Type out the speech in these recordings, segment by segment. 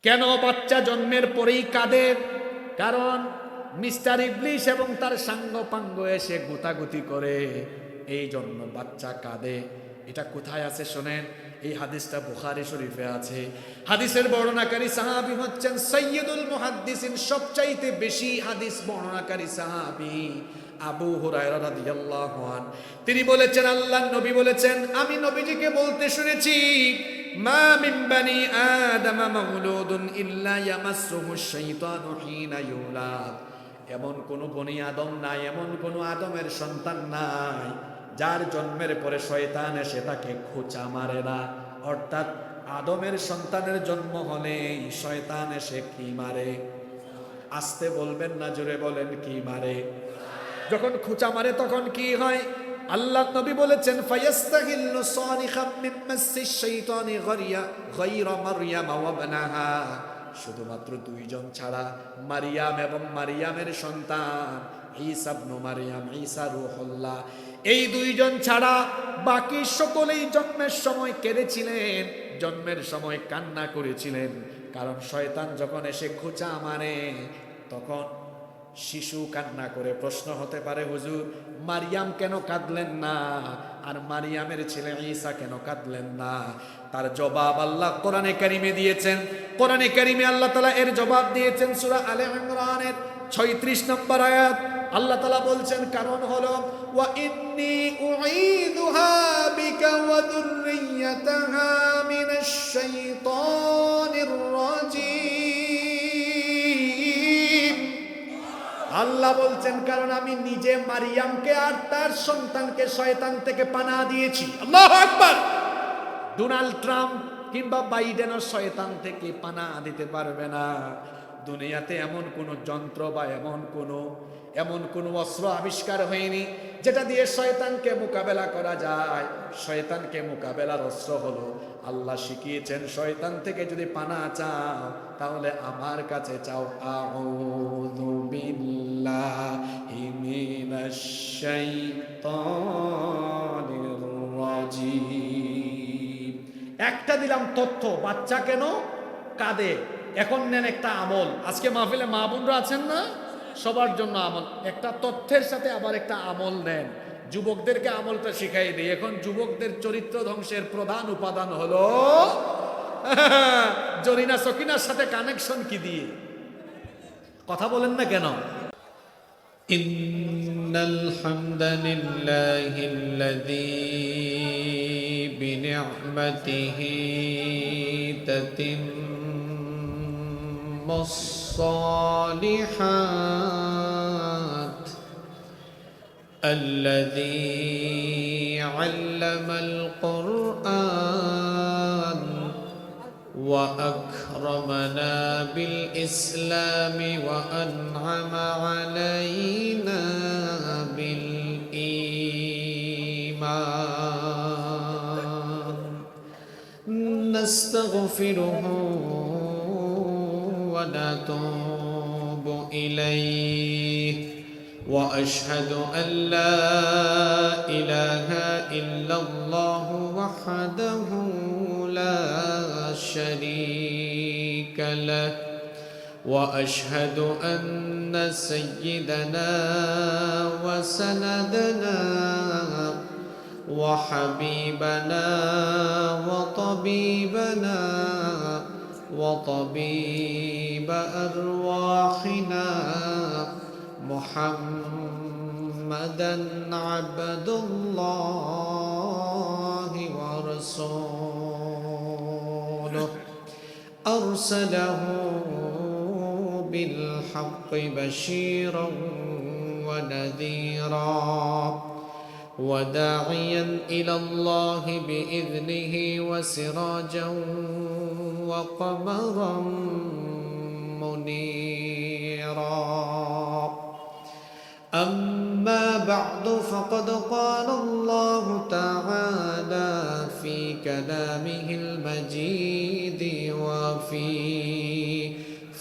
কেন বাচ্চা জন্মের পরেই কাঁদে? কারণ মিস্টার ইবলিশ এবং তার সাঙ্গপাঙ্গ এসে গুতাগুতি করে, এই জন্য বাচ্চা কাঁদে। এটা কোথায় আছে শোনেন, এই হাদিসটা বুখারী শরীফে আছে। হাদিসের বর্ণনাকারী সাহাবী হচ্ছেন সাইয়্যিদুল মুহাদ্দিসিন, সবচাইতে বেশি হাদিস বর্ণনাকারী সাহাবী আবু হুরায়রা রাদিয়াল্লাহু আনহু। তিনি বলেছেন, আল্লাহর নবী বলেছেন, আমি নবীজিকে বলতে শুনেছি, মা মিন বানি আদম মাউলুদুন ইল্লা ইয়ামাসসুহুশ শাইতানু হিনা ইউলাদ। এমন কোন বনি আদম নাই, এমন কোন আদমের সন্তান নাই যার জন্মের পরে শয়তান এসে তাকে খোঁচা মারে না। অর্থাৎ আদমের সন্তানের জন্ম হলেই শয়তান এসে কি মারে? আস্তে বলবেন না, জোরে বলেন, কি মারে? যখন খোঁচা মারে তখন কি হয়? আল্লাহ নবী বলেছেন, ফায়াস্তাহিল্লু সানিখাম মিন মাসসিশ শাইতানি গায়রা মারইয়াম ওয়া ইবনাহা। শুধুমাত্র দুইজন ছাড়া, মারিয়াম এবং মারিয়ামের সন্তান ঈসা ইবনে মারিয়াম, ঈসা রূহুল্লাহ, এই দুইজন ছাড়া বাকি সকলেই জন্মের সময় কেঁদেছিলেন, জন্মের সময় কান্না করেছিলেন। কারণ শয়তান যখন এসে খোঁচা মারে তখন শিশু কান্না করে। প্রশ্ন হতে পারে, হুজুর মারিয়াম কেন কাঁদলেন না, আর মারিয়ামের ছেলে ঈসা কেন কাঁদলেন না? তার জবাব আল্লাহ কোরআনে কারিমে দিয়েছেন। কোরআনে কারিমে আল্লাহ তাআলা এর জবাব দিয়েছেন সূরা আলে ইমরানের 36 নম্বর আয়াত। আল্লাহ তাআলা বলছেন, কারণ হলো ওয়া ইন্নী উঈদুহা বিকা ওয়া যুররিয়াতাহা মিনাশ শাইতানির রাজীম। আল্লাহ বলছেন, কারণ আমি নিজে মারিয়ামকে আর তার সন্তানকে শয়তান থেকে পানাহ দিয়েছি। আল্লাহু আকবার। ডোনাল্ড ট্রাম্প কিংবা বাইডেনও শয়তান থেকে পানাহ দিতে পারবে না। দুনিয়াতে এমন কোন যন্ত্র বা এমন কোন অস্ত্র আবিষ্কার হয়নি যেটা দিয়ে শয়তানকে মোকাবেলা করা যায়। শয়তানকে মোকাবেলার অস্ত্র হলো আল্লাহ শিখিয়েছেন, শয়তান থেকে যদি পানাহ চাও তাহলে আমার কাছে চাও। আউযু বিল্লাহি মিনাশ শাইতানির রাজীম। একটা দিলাম তথ্য, বাচ্চা কেন কাঁদে। এখন নেন একটা আমল। আজকে মাহফিলে মা বোনরা আছেন না, সবার জন্য আমল। একটা তথ্যের সাথে আবার একটা আমল নেন। যুবকদেরকে আমলটা শিখাই দিই। এখন যুবকদের চরিত্র ধ্বংসের প্রধান উপাদান হলো জরিনা সকিনার সাথে কানেকশন কি দিয়ে? কথা বলেন না কেন? ইন্নাল হামদালিল্লাহিল্লাযী বিনি'মাতিহি তাতিম্মুস সালিহাত আল্লাযী আল্লামাল কুরআন وأكرمنا بالإسلام وأنعم علينا بالإيمان نستغفره ونتوب إليه وأشهد أن لا إله إلا الله وحده لا شريك له وأشهد أن سيدنا وسندنا وحبيبنا وطبيبنا وطبيب أرواحنا محمدا عبد الله ورسوله أرسله بالحق بشيرا ونذيرا وداعيا إلى الله بإذنه وسراجا وقمرا منيرا أما بعد فقد قال الله تعالى في كلامه المجيد وفي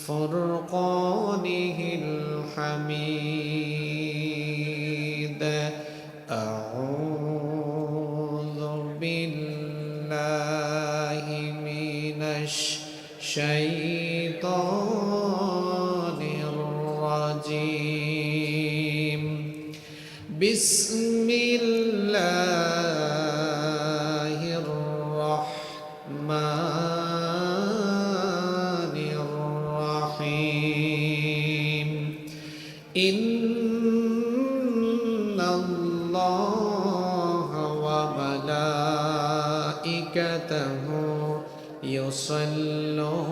فرقانه الحميد أعوذ بالله من الشيطان الشيطان الرجيم بسم الله الرحمن الرحيم إن الله وملائكته يصلون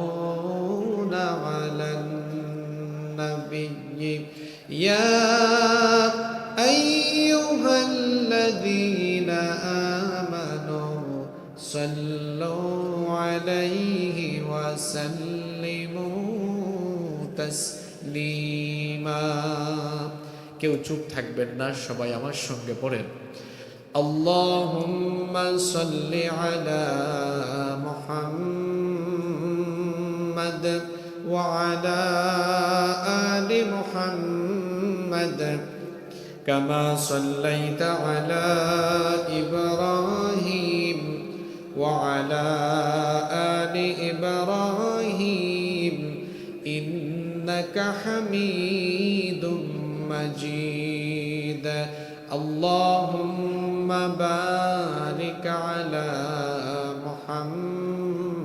على النبي يا أيها الذين آمنوا صلوا عليه وسلموا تسليما কেউ চুপ থাকবেন না, সবাই আমার সঙ্গে পড়েন। اللهم صل على محمد وعلى آل محمد كما صليت على إبراهيم وعلى آل إبراهيم إنك حميد مجيد اللهم بارك على محمد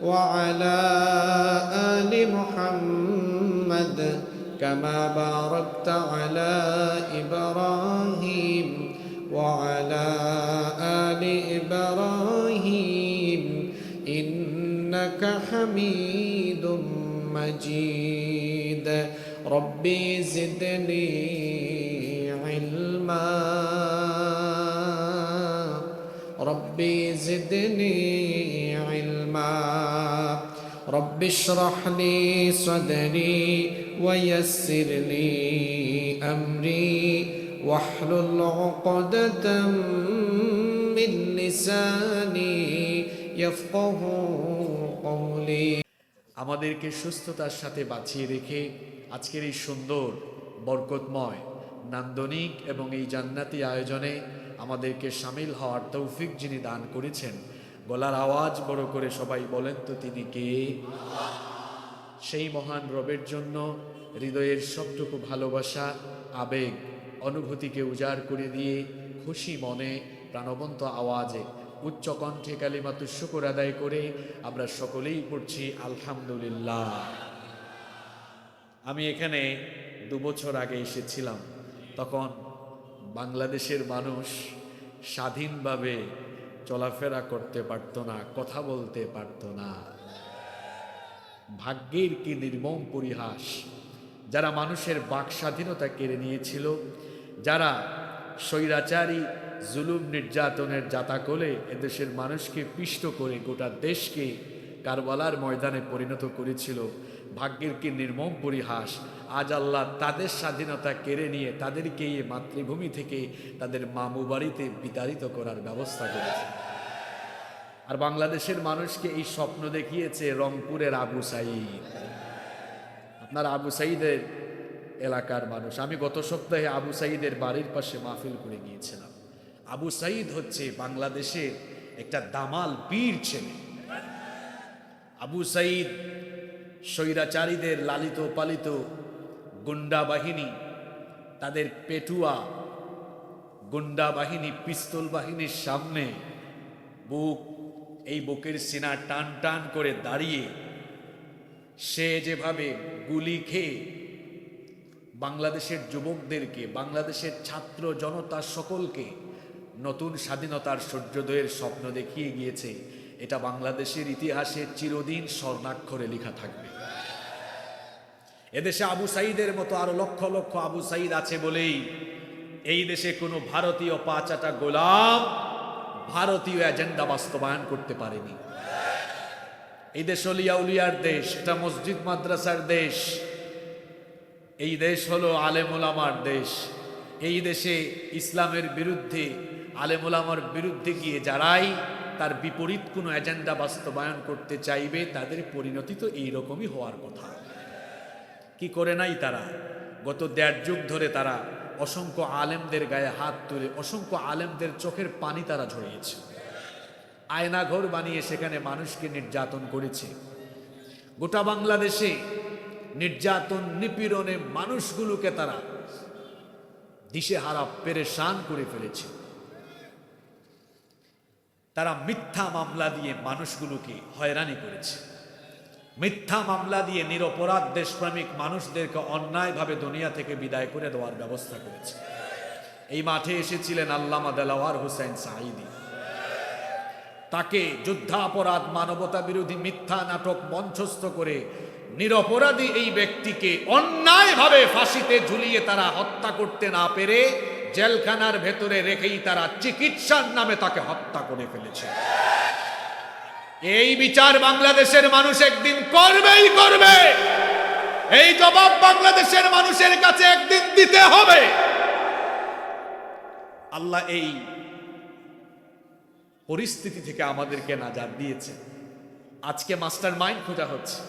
وعلى آل محمد كما باركت على إبراهيم وعلى آل إبراهيم إنك حميد مجيد ربي زدني علما ربي زدني علما رب اشرح لي صدري ويسر لي أمري واحلل عقدة من لساني يفقه قولي আমাদেরকে সুস্থতার সাথে বাঁচিয়ে রেখে আজকের এই সুন্দর বরকতময় নান্দনিক এবং এই জান্নাতি আয়োজনে আমাদেরকে শামিল হওয়ার তৌফিক যিনি দান করেছেন, গলার আওয়াজ বড় করে সবাই বলেন তো তিনি কে? সেই মহান রবের জন্য হৃদয়ের সবটুকু ভালোবাসা, আবেগ, অনুভূতিকে উজাড় করে দিয়ে খুশি মনে প্রাণবন্ত আওয়াজে উচ্চ কণ্ঠে কালিমাতুশ শুকর আদায় করে আমরা সকলেই পড়ছি আলহামদুলিল্লাহ। আমি এখানে 2 বছর আগে এসেছিলাম, তখন বাংলাদেশের মানুষ স্বাধীনভাবে চলাফেরা করতে পারত না, কথা বলতে পারত না। ভাগ্যের কি নির্মম পরিহাস! যারা মানুষের বাক স্বাধীনতা কেড়ে নিয়েছিল, যারা স্বৈরাচারী জুলুম নির্যাতনের জাতাকলে এদেশের মানুষকে পিষ্ট করে গোটা দেশকে কারবালার ময়দানে পরিণত করেছিল, ভাগ্যের কি নির্মম পরিহাস! আজ আল্লাহ তাদের স্বাধীনতা কেড়ে নিয়ে তাদেরকে এই মাতৃভূমি থেকে তাদের মামু বাড়িতে বিতাড়িত করার ব্যবস্থা করেছে। আর বাংলাদেশের মানুষকে এই স্বপ্ন দেখিয়েছে রংপুরের আবু সাঈদ। আপনার আবু সাঈদের এলাকার মানুষ, আমি গত সপ্তাহে আবু সাঈদের বাড়ির পাশে মাহফিল করে গিয়েছিলাম। আবু সাঈদ হচ্ছে বাংলাদেশের একটা দামাল বীর ছেলে। আবু সাঈদ স্বৈরাচারীদের লালিত পালিত গুন্ডা বাহিনী, তাদের পেটুয়া গুন্ডা বাহিনী, পিস্তল বাহিনীর সামনে বুকের সিনা টান টান করে দাঁড়িয়ে সে যেভাবে গুলি খেয়ে বাংলাদেশের যুবকদেরকে, বাংলাদেশের ছাত্র জনতা সকলকে নতুন স্বাধীনতার সূর্যোদয়ের স্বপ্ন দেখিয়ে গিয়েছে, এটা বাংলাদেশের ইতিহাসে চিরদিন স্বর্ণাক্ষরে লেখা থাকবে। এদেশে আবু সাঈদের মতো আরো লক্ষ লক্ষ আবু সাঈদ আছে বলেই এই দেশে কোনো ভারতীয় পাঁচাটা গোলাম ভারতীয় এজেন্ডা বাস্তবায়ন করতে পারেনি। এই দেশ অলিয়া উলিয়ার দেশ, এটা মসজিদ মাদ্রাসার দেশ। এই দেশ হলো আলেম ওলামার দেশ। এই দেশে ইসলামের বিরুদ্ধে, আলেম ওলামার বিরুদ্ধে গিয়ে যারাই তার বিপরীত কোনো এজেন্ডা বাস্তবায়ন করতে চাইবে, তাদের পরিণতি তো এইরকমই হওয়ার কথা। কি করে নাই তারা? গত 1.5 যুগ ধরে তারা অসংখ্য আলেমদের গায়ে হাত তুলে অসংখ্য আলেমদের চোখের পানি তারা ঝরিয়েছে। আয়নাঘর বানিয়ে সেখানে মানুষকে নির্যাতন করেছে। গোটা বাংলাদেশে নির্যাতন নিপীড়নে মানুষগুলোকে তারা দিশেহারা পেরেশান করে ফেলেছে। তারা মিথ্যা মামলা দিয়ে মানুষগুলোকে হয়রানি করেছে। মিথ্যা মামলা দিয়ে নিরপরাধ দেশপ্রেমিক মানুষদেরকে অন্যায়ভাবে দুনিয়া থেকে বিদায় করে দেওয়ার ব্যবস্থা করেছে। এই মাঠে এসেছিলেন আল্লামা দেলাওয়ার হোসেন সাঈদী। তাকে যুদ্ধাপরাধ, মানবতা বিরোধী মিথ্যা নাটক মঞ্চস্থ করে নিরপরাধী এই ব্যক্তিকে অন্যায়ভাবে ফাঁসিতে ঝুলিয়ে তারা হত্যা করতে না পেরে জেলখানার ভেতরে রেখেই তারা চিকিৎসার নামে তাকে হত্যা করে ফেলেছে। এই বিচার বাংলাদেশের মানুষ একদিন করবেই করবে। এই জবাব বাংলাদেশের মানুষের কাছে একদিন দিতে হবে। আল্লাহ এই পরিস্থিতি থেকে আমাদেরকে নাজাত দিয়েছে। আজকে মাস্টার মাইন্ড খোঁজা হচ্ছে।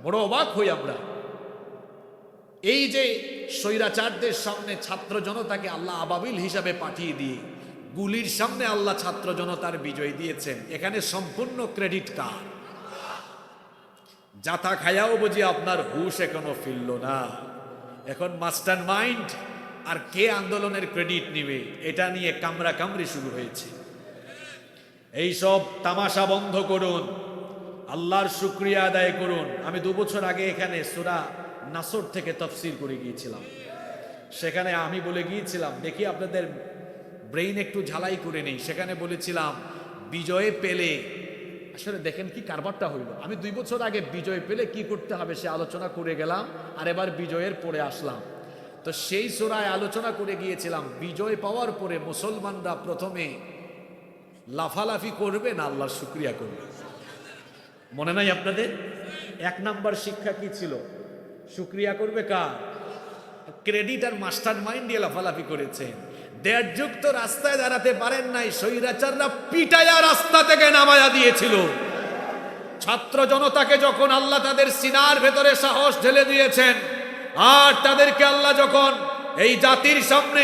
বড় অবাক হই আমরা। এই যে স্বৈরাচারদের সামনে ছাত্র জনতাকে আল্লাহ আবাবিল হিসাবে পাঠিয়ে দিয়ে গুলির সামনে আল্লাহ ছাত্র জনতার বিজয় দিয়েছেন, এখানে সম্পূর্ণ ক্রেডিট কার? যাতা খায়াও বুঝি আপনার হুশ এখনো ফিরল না। এখন মাস্টার মাইন্ড আর কে আন্দোলনের ক্রেডিট নিবে, এটা নিয়ে কামরা কামড়ি শুরু হয়েছে। এই সব তামাশা বন্ধ করুন, আল্লাহর শুকরিয়া আদায় করুন। আমি 2 বছর আগে এখানে সূরা নাসর থেকে তাফসীর করে গিয়েছিলাম। সেখানে আমি বলে গিয়েছিলাম, দেখি আপনাদের ব্রেইন একটু ঝালাই করে নেই। সেখানে বলেছিলাম বিজয় পেলে, আসলে দেখেন কি কারবারটা হইল। আমি 2 বছর আগে বিজয় পেলে কি করতে হবে সে আলোচনা করে গেলাম, আর এবার বিজয়ের পরে আসলাম। তো সেই সূরায় আলোচনা করে গিয়েছিলাম, বিজয় পাওয়ার পরে মুসলমানরা প্রথমে লাফালাফি করবে না আল্লাহর শুকরিয়া করবে। মনে নাই আপনাদের? 1 নাম্বার শিক্ষা কি ছিল? শুকরিয়া করবে কার? ক্রেডিট আর মাস্টার মাইন্ড দিয়ে লাফালাফি করেছেন। দেড়যুক্ত রাস্তায় দাঁড়াতে পারেন নাই, স্বৈরাচাররা পিটায়া রাস্তা থেকে নামায়া দিয়েছিল। ছাত্র জনতাকে যখন আল্লাহ তাদের সিনার ভেতরে সাহস ঢেলে দিয়েছেন, আর তাদেরকে আল্লাহ যখন এই জাতির সামনে,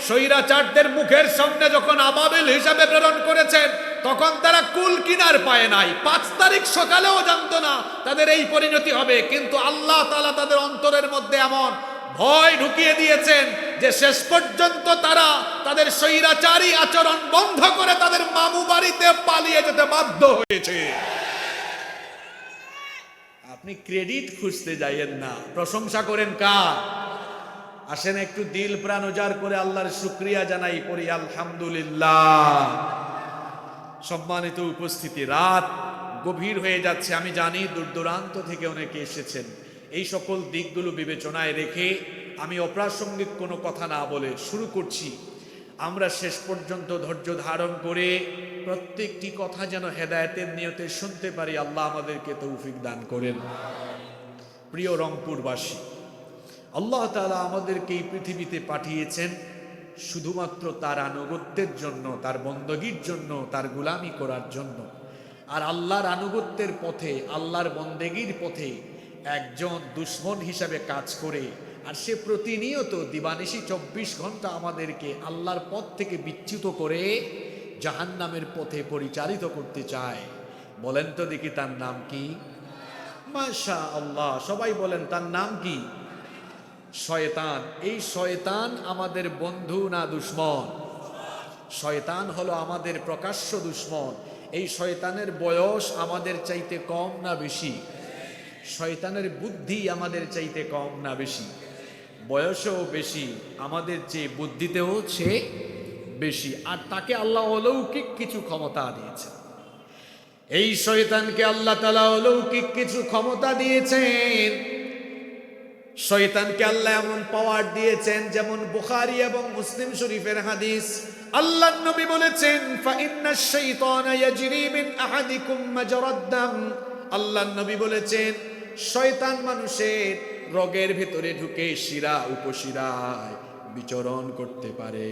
স্বৈরাচারদের মুখের সামনে যখন আবাবিল হিসাবে প্রেরণ করেছেন, তখন তারা কুল কিনার পায় নাই। 5 তারিখ সকালেও জানতো না তাদের এই পরিণতি হবে, কিন্তু আল্লাহ তাআলা তাদের অন্তরের মধ্যে এমন ভয় ঢুকিয়ে দিয়েছেন যে শেষ পর্যন্ত তারা তাদের স্বৈরাচারী আচরণ বন্ধ করে তাদের মামু বাড়িতে পালিয়ে যেতে বাধ্য হয়েছে। আপনি ক্রেডিট খুঁজতে যাইয়েন না, প্রশংসা করেন কার? আসেন একটু দিল প্রাণ উজাড় করে আল্লাহর শুকরিয়া জানাই, পড়ি আলহামদুলিল্লাহ। সম্মানিত উপস্থিতি, রাত গভীর হয়ে যাচ্ছে, আমি জানি দূর দূরান্ত থেকে অনেকে এসেছেন। এই সকল দিকগুলো বিবেচনায় রেখে আমি অপ্রাসঙ্গিক কোনো কথা না বলে শুরু করছি। আমরা শেষ পর্যন্ত ধৈর্য ধারণ করে প্রত্যেকটি কথা যেন হেদায়েতের নিয়তে শুনতে পারি, আল্লাহ আমাদেরকে তৌফিক দান করেন। প্রিয় রংপুরবাসী, আল্লাহ তাআলা আমাদেরকে এই পৃথিবীতে পাঠিয়েছেন শুধুমাত্র তার আনুগত্যের জন্য, তার বন্দগীর জন্য, তার গোলামি করার জন্য। আর আল্লাহর আনুগত্যের পথে, আল্লাহর বন্দেগীর পথে একজন দুশ্মন হিসাবে কাজ করে, আর সে প্রতিনিয়ত দিবানিশি 24 ঘন্টা আমাদেরকে আল্লাহর পথ থেকে বিচ্যুত করে জাহান্নামের পথে পরিচালিত করতে চায়। বলেন তো দেখি তার নাম কি? মাশাআল্লাহ, সবাই বলেন তার নাম কি? শয়তান। এই শয়তান আমাদের বন্ধু না দুশ্মন? শয়তান হলো আমাদের প্রকাশ্য দুশ্মন। এই শয়তানের বয়স আমাদের চাইতে কম না বেশি? শয়তানের বুদ্ধি আমাদের চাইতে কম না বেশি? বয়সেও বেশি, আমাদের চেয়ে বুদ্ধিতেও চেয়ে বেশি। আর তাকে আল্লাহ অলৌকিক কিছু ক্ষমতা দিয়েছে। এই শয়তানকে আল্লাহ তাআলা অলৌকিক কিছু ক্ষমতা দিয়েছেন। শয়তানকে আল্লাহ এমন পাওয়ার দিয়েছেন, যেমন বুখারী এবং মুসলিম শরীফের হাদিস, আল্লাহর নবী বলেছেন, ফাইন্নাশ শাইতানা ইয়াজরি মিন আহাদিকুম মাজরাদ দাম। আল্লাহর নবী বলেছেন, শয়তান মানুষের রগের ভিতরে ঢুকে শিরা উপশিরায় বিচরণ করতে পারে।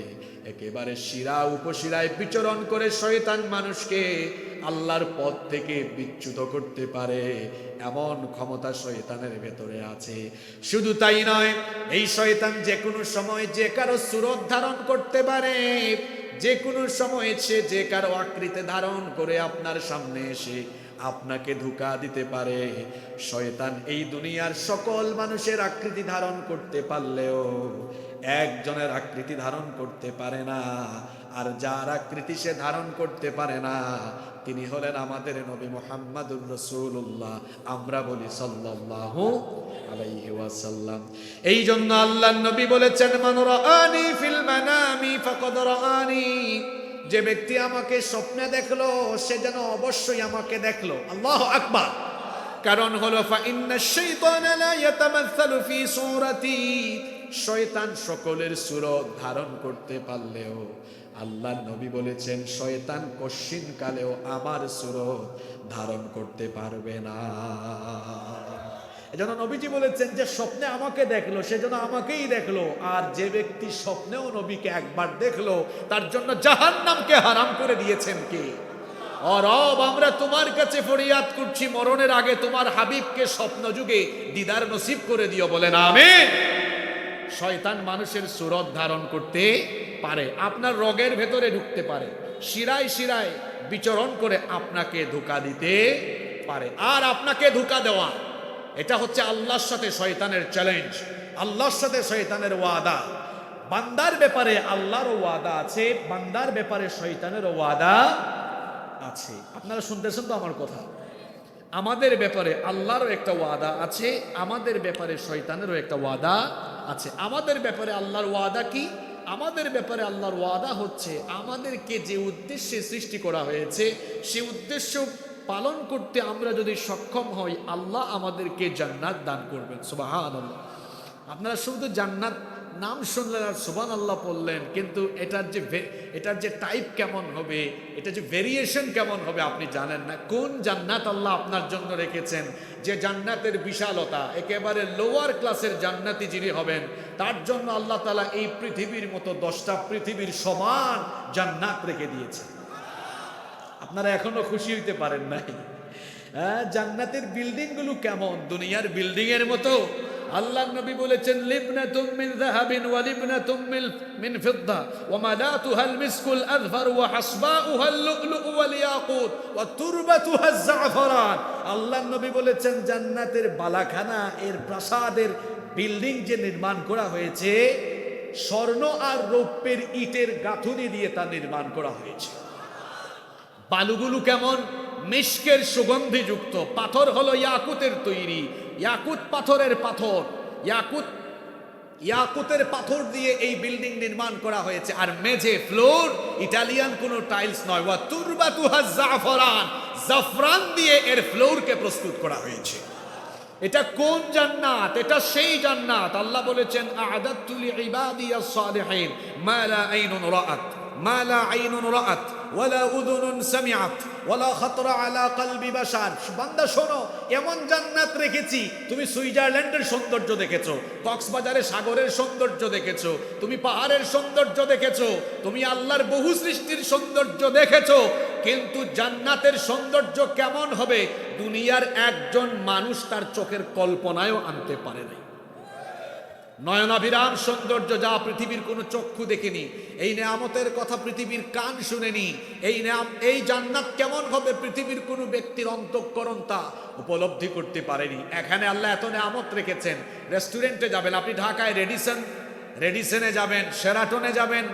একেবারে শিরা উপশিরায় বিচরণ করে শয়তান মানুষকে আল্লাহর পথ থেকে বিচ্যুত করতে পারে, এমন ক্ষমতা শয়তানের ভেতরে আছে। শুধু তাই নয়, এই শয়তান যে কোনো সময় যে কারো সুরত ধারণ করতে পারে। যে কোনো সময় সে যে কারো আকৃতি ধারণ করে আপনার সামনে এসে আপনাকে ধোঁকা দিতে পারে। শয়তান এই দুনিয়ার সকল মানুষের আকৃতি ধারণ করতে পারলেও একজনের আকৃতি ধারণ করতে পারে না। আর যার আকৃতি সে ধারণ করতে পারে না তিনি হলেন আমাদের নবী মুহাম্মাদুর রাসূলুল্লাহ, আমরা বলি সাল্লাল্লাহু আলাইহি ওয়াসাল্লাম। এই জন্য আল্লাহর নবী বলেছেন, মান রাআনি ফিল মানামি ফাকাদ রাআনি, যে ব্যক্তি আমাকে স্বপ্নে দেখলো সে যেন অবশ্যই আমাকে দেখলো। আল্লাহু আকবার। কারণ হলো ফা ইন্নাশ শাইতানা লা ইয়াতামাসসালু ফি সূরাতি, শয়তান সকলের সূরত ধারণ করতে পারলেও আল্লাহর নবী বলেছেন শয়তান কশিন কালেও আমার সূরত ধারণ করতে পারবে না। এজন্য নবীজি বলেছেন যে স্বপ্নে আমাকে দেখলো সে যেন আমাকেই দেখলো, আর যে ব্যক্তি স্বপ্নেও নবীকে একবার দেখলো তার জন্য জাহান্নামকে হারাম করে দিয়েছেন কে? ও রব, আমরা তোমার কাছে ফরিয়াদ করছি মরণের আগে তোমার হাবিবকে স্বপ্ন যুগে দিদার নসিব করে দিও, বলেন আমিন। শয়তান মানুষের সূরত ধারণ করতে পারে, আপনার রগের ভেতরে ঢুকতে পারে, শিরায় শিরায় বিচরণ করে আপনাকে ধোঁকা দিতে পারে। আর আপনাকে ধোঁকা দেওয়া এটা হচ্ছে আল্লাহর সাথে শয়তানের চ্যালেঞ্জ, আল্লাহর সাথে শয়তানের ওয়াদা। বান্দার ব্যাপারে আল্লাহরও ওয়াদা আছে, বান্দার ব্যাপারে শয়তানেরও ওয়াদা আছে। আপনারা শুনতেছেন তো আমার কথা? আমাদের ব্যাপারে আল্লাহরও একটা ওয়াদা আছে, আমাদের ব্যাপারে শয়তানেরও একটা ওয়াদা আছে। আমাদের ব্যাপারে আল্লাহর ওয়াদা কি? আমাদের ব্যাপারে আল্লাহর ওয়াদা হচ্ছে আমাদেরকে যে উদ্দেশ্যে সৃষ্টি করা হয়েছে সে উদ্দেশ্য পালন করতে আমরা যদি সক্ষম হই আল্লাহ আমাদেরকে জান্নাত দান করবেন। সুবহানাল্লাহ। আপনারা শুধু জান্নাত নাম শুনলেন আর সুবহানাল্লাহ বললেন, কিন্তু এটার যে টাইপ কেমন হবে, এটা যে ভেরিয়েশন কেমন হবে আপনি জানেন না। কোন জান্নাত আল্লাহ আপনার জন্য রেখেছেন, যে জান্নাতের বিশালতা, একেবারে লোয়ার ক্লাসের জান্নাতি যিনি হবেন তার জন্য আল্লাহ তাআলা এই পৃথিবীর মতো 10টা পৃথিবীর সমান জান্নাত রেখে দিয়েছেন। আপনারা এখনো খুশি হইতে পারেন নাই? হ্যাঁ, জান্নাতের বিল্ডিং গুলো কেমন? দুনিয়ার বিল্ডিং এর মতো? আল্লাহর নবী বলেছেন লিবনাতুম মিন যাহাবিন ওয়া লিবনাতুম মিন ফিদ্দা ওয়া মাদাতুহাল মিসকুল আযফার ওয়া হাসবাউহাল লু'লু'ু ওয়াল ইয়াকুত ওয়া তুরবাতুহাজ জাফরান। আল্লাহর নবী বলেছেন জান্নাতের বালাখানা, এর প্রাসাদের বিল্ডিং যে নির্মাণ করা হয়েছে স্বর্ণ আর রৌপ্যের ইটের গাঁথুনি দিয়ে তা নির্মাণ করা হয়েছে। বালুগুলো কেমন? মিশকের সুগন্ধি যুক্ত। পাথর হলো ইয়াকুতের তৈরি, ইয়াকুত পাথরের পাথর, ইয়াকুতের পাথর দিয়ে এই বিল্ডিং নির্মাণ করা হয়েছে। আর মেঝে ফ্লোর ইটালিয়ান কোনো টাইলস নয়, ওয়া তুরবাতুহাজ জাফরান, জাফরান দিয়ে এর ফ্লোরকে প্রস্তুত করা হয়েছে। এটা কোন জান্নাত? এটা সেই জান্নাত আল্লাহ বলেছেন আ'দাতু লিইবাদিয়াস সালিহিন মা লা আইনুন রাআত মা লা আইনুন রাআত ওয়ালা উযুনুন সামিআত ওয়ালা খাতরা আলা কলবি বাশার। বান্দা শোনো, এমন জান্নাত রেখেছি, তুমি সুইজারল্যান্ডের সৌন্দর্য দেখেছো, কক্সবাজারের সাগরের সৌন্দর্য দেখেছো, তুমি পাহাড়ের সৌন্দর্য দেখেছো, তুমি আল্লাহর বহু সৃষ্টির সৌন্দর্য দেখেছো, কিন্তু জান্নাতের সৌন্দর্য কেমন হবে দুনিয়ার একজন মানুষ তার চোখের কল্পনায়ও আনতে পারে নাই। নয়নাভিরাম সৌন্দর্য যা পৃথিবীর কোনো চক্ষু দেখেনি, এই নেয়ামতের কথা পৃথিবীর কান শুনেনি, এই জান্নাত কেমন হবে পৃথিবীর কোনো ব্যক্তির অন্তঃকরণ তা উপলব্ধি করতে পারেনি। এখানে আল্লাহ এত নেয়ামত রেখেছেন। রেস্টুরেন্টে যাবেন আপনি, ঢাকায় রেডিসনে যাবেন, শেরাটনে যাবেন,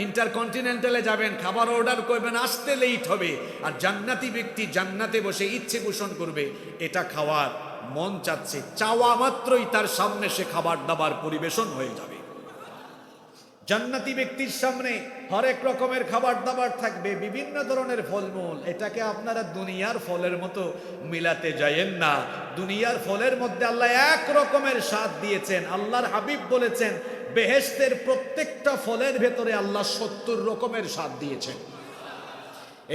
ইন্টারকন্টিনেন্টালে যাবেন, খাবার অর্ডার করবেন, আসতে লেট হবে। আর জান্নাতি ব্যক্তি জান্নাতে বসে ইচ্ছে পোষণ করবে, এটা খাওয়ার মন চাচ্ছে, চাওয়া মাত্রই তার সামনে সে খাবার দাবার পরিবেশন হয়ে যাবে। জান্নাতি ব্যক্তির সামনে হরেক রকমের খাবার দাবার থাকবে, বিভিন্ন ধরনের ফলমূল। এটাকে আপনারা দুনিয়ার ফলের মতো মিলাতে যায়েন না। দুনিয়ার ফলের মধ্যে আল্লাহ এক রকমের স্বাদ দিয়েছেন। আল্লাহর হাবিব বলেছেন বেহেশতের প্রত্যেকটা ফলের ভেতরে আল্লাহ 70 রকমের স্বাদ দিয়েছেন।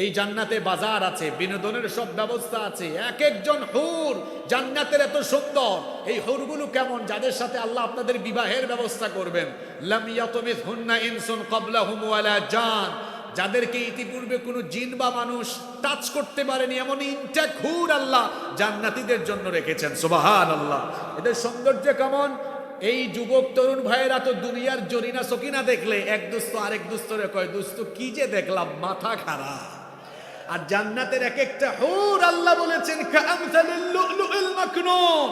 এই জান্নাতে বাজার আছে, বিনোদনের সব ব্যবস্থা আছে। এক একজন হুর জান্নাতের এত সুন্দর। এই হুরগুলো কেমন? যাদের সাথে আল্লাহ আপনাদের বিবাহের ব্যবস্থা করবেন। লাম ইয়াতমিথহুন্না ইনসুন ক্বাবলাহুম ওয়ালা জান, যাদেরকে ইতিপূর্বে কোনো জিন বা মানুষ টাচ করতে পারেনি, এমন ইনটেক হুর আল্লাহ জান্নাতীদের জন্য রেখেছেন। সুবহানাল্লাহ। এদের সৌন্দর্য কেমন? এই যুবক তরুণ ভাইয়েরা তো দুনিয়ার জরিনা সকিনা দেখলে এক দোস্ত আরেক দোস্তরে কয়, দোস্ত কি যে দেখলাম, মাথা খারাপ। আর জান্নাতের এক একটা হুর আল্লাহ বলেছেন কামসালিল লুলুল মাকনুন,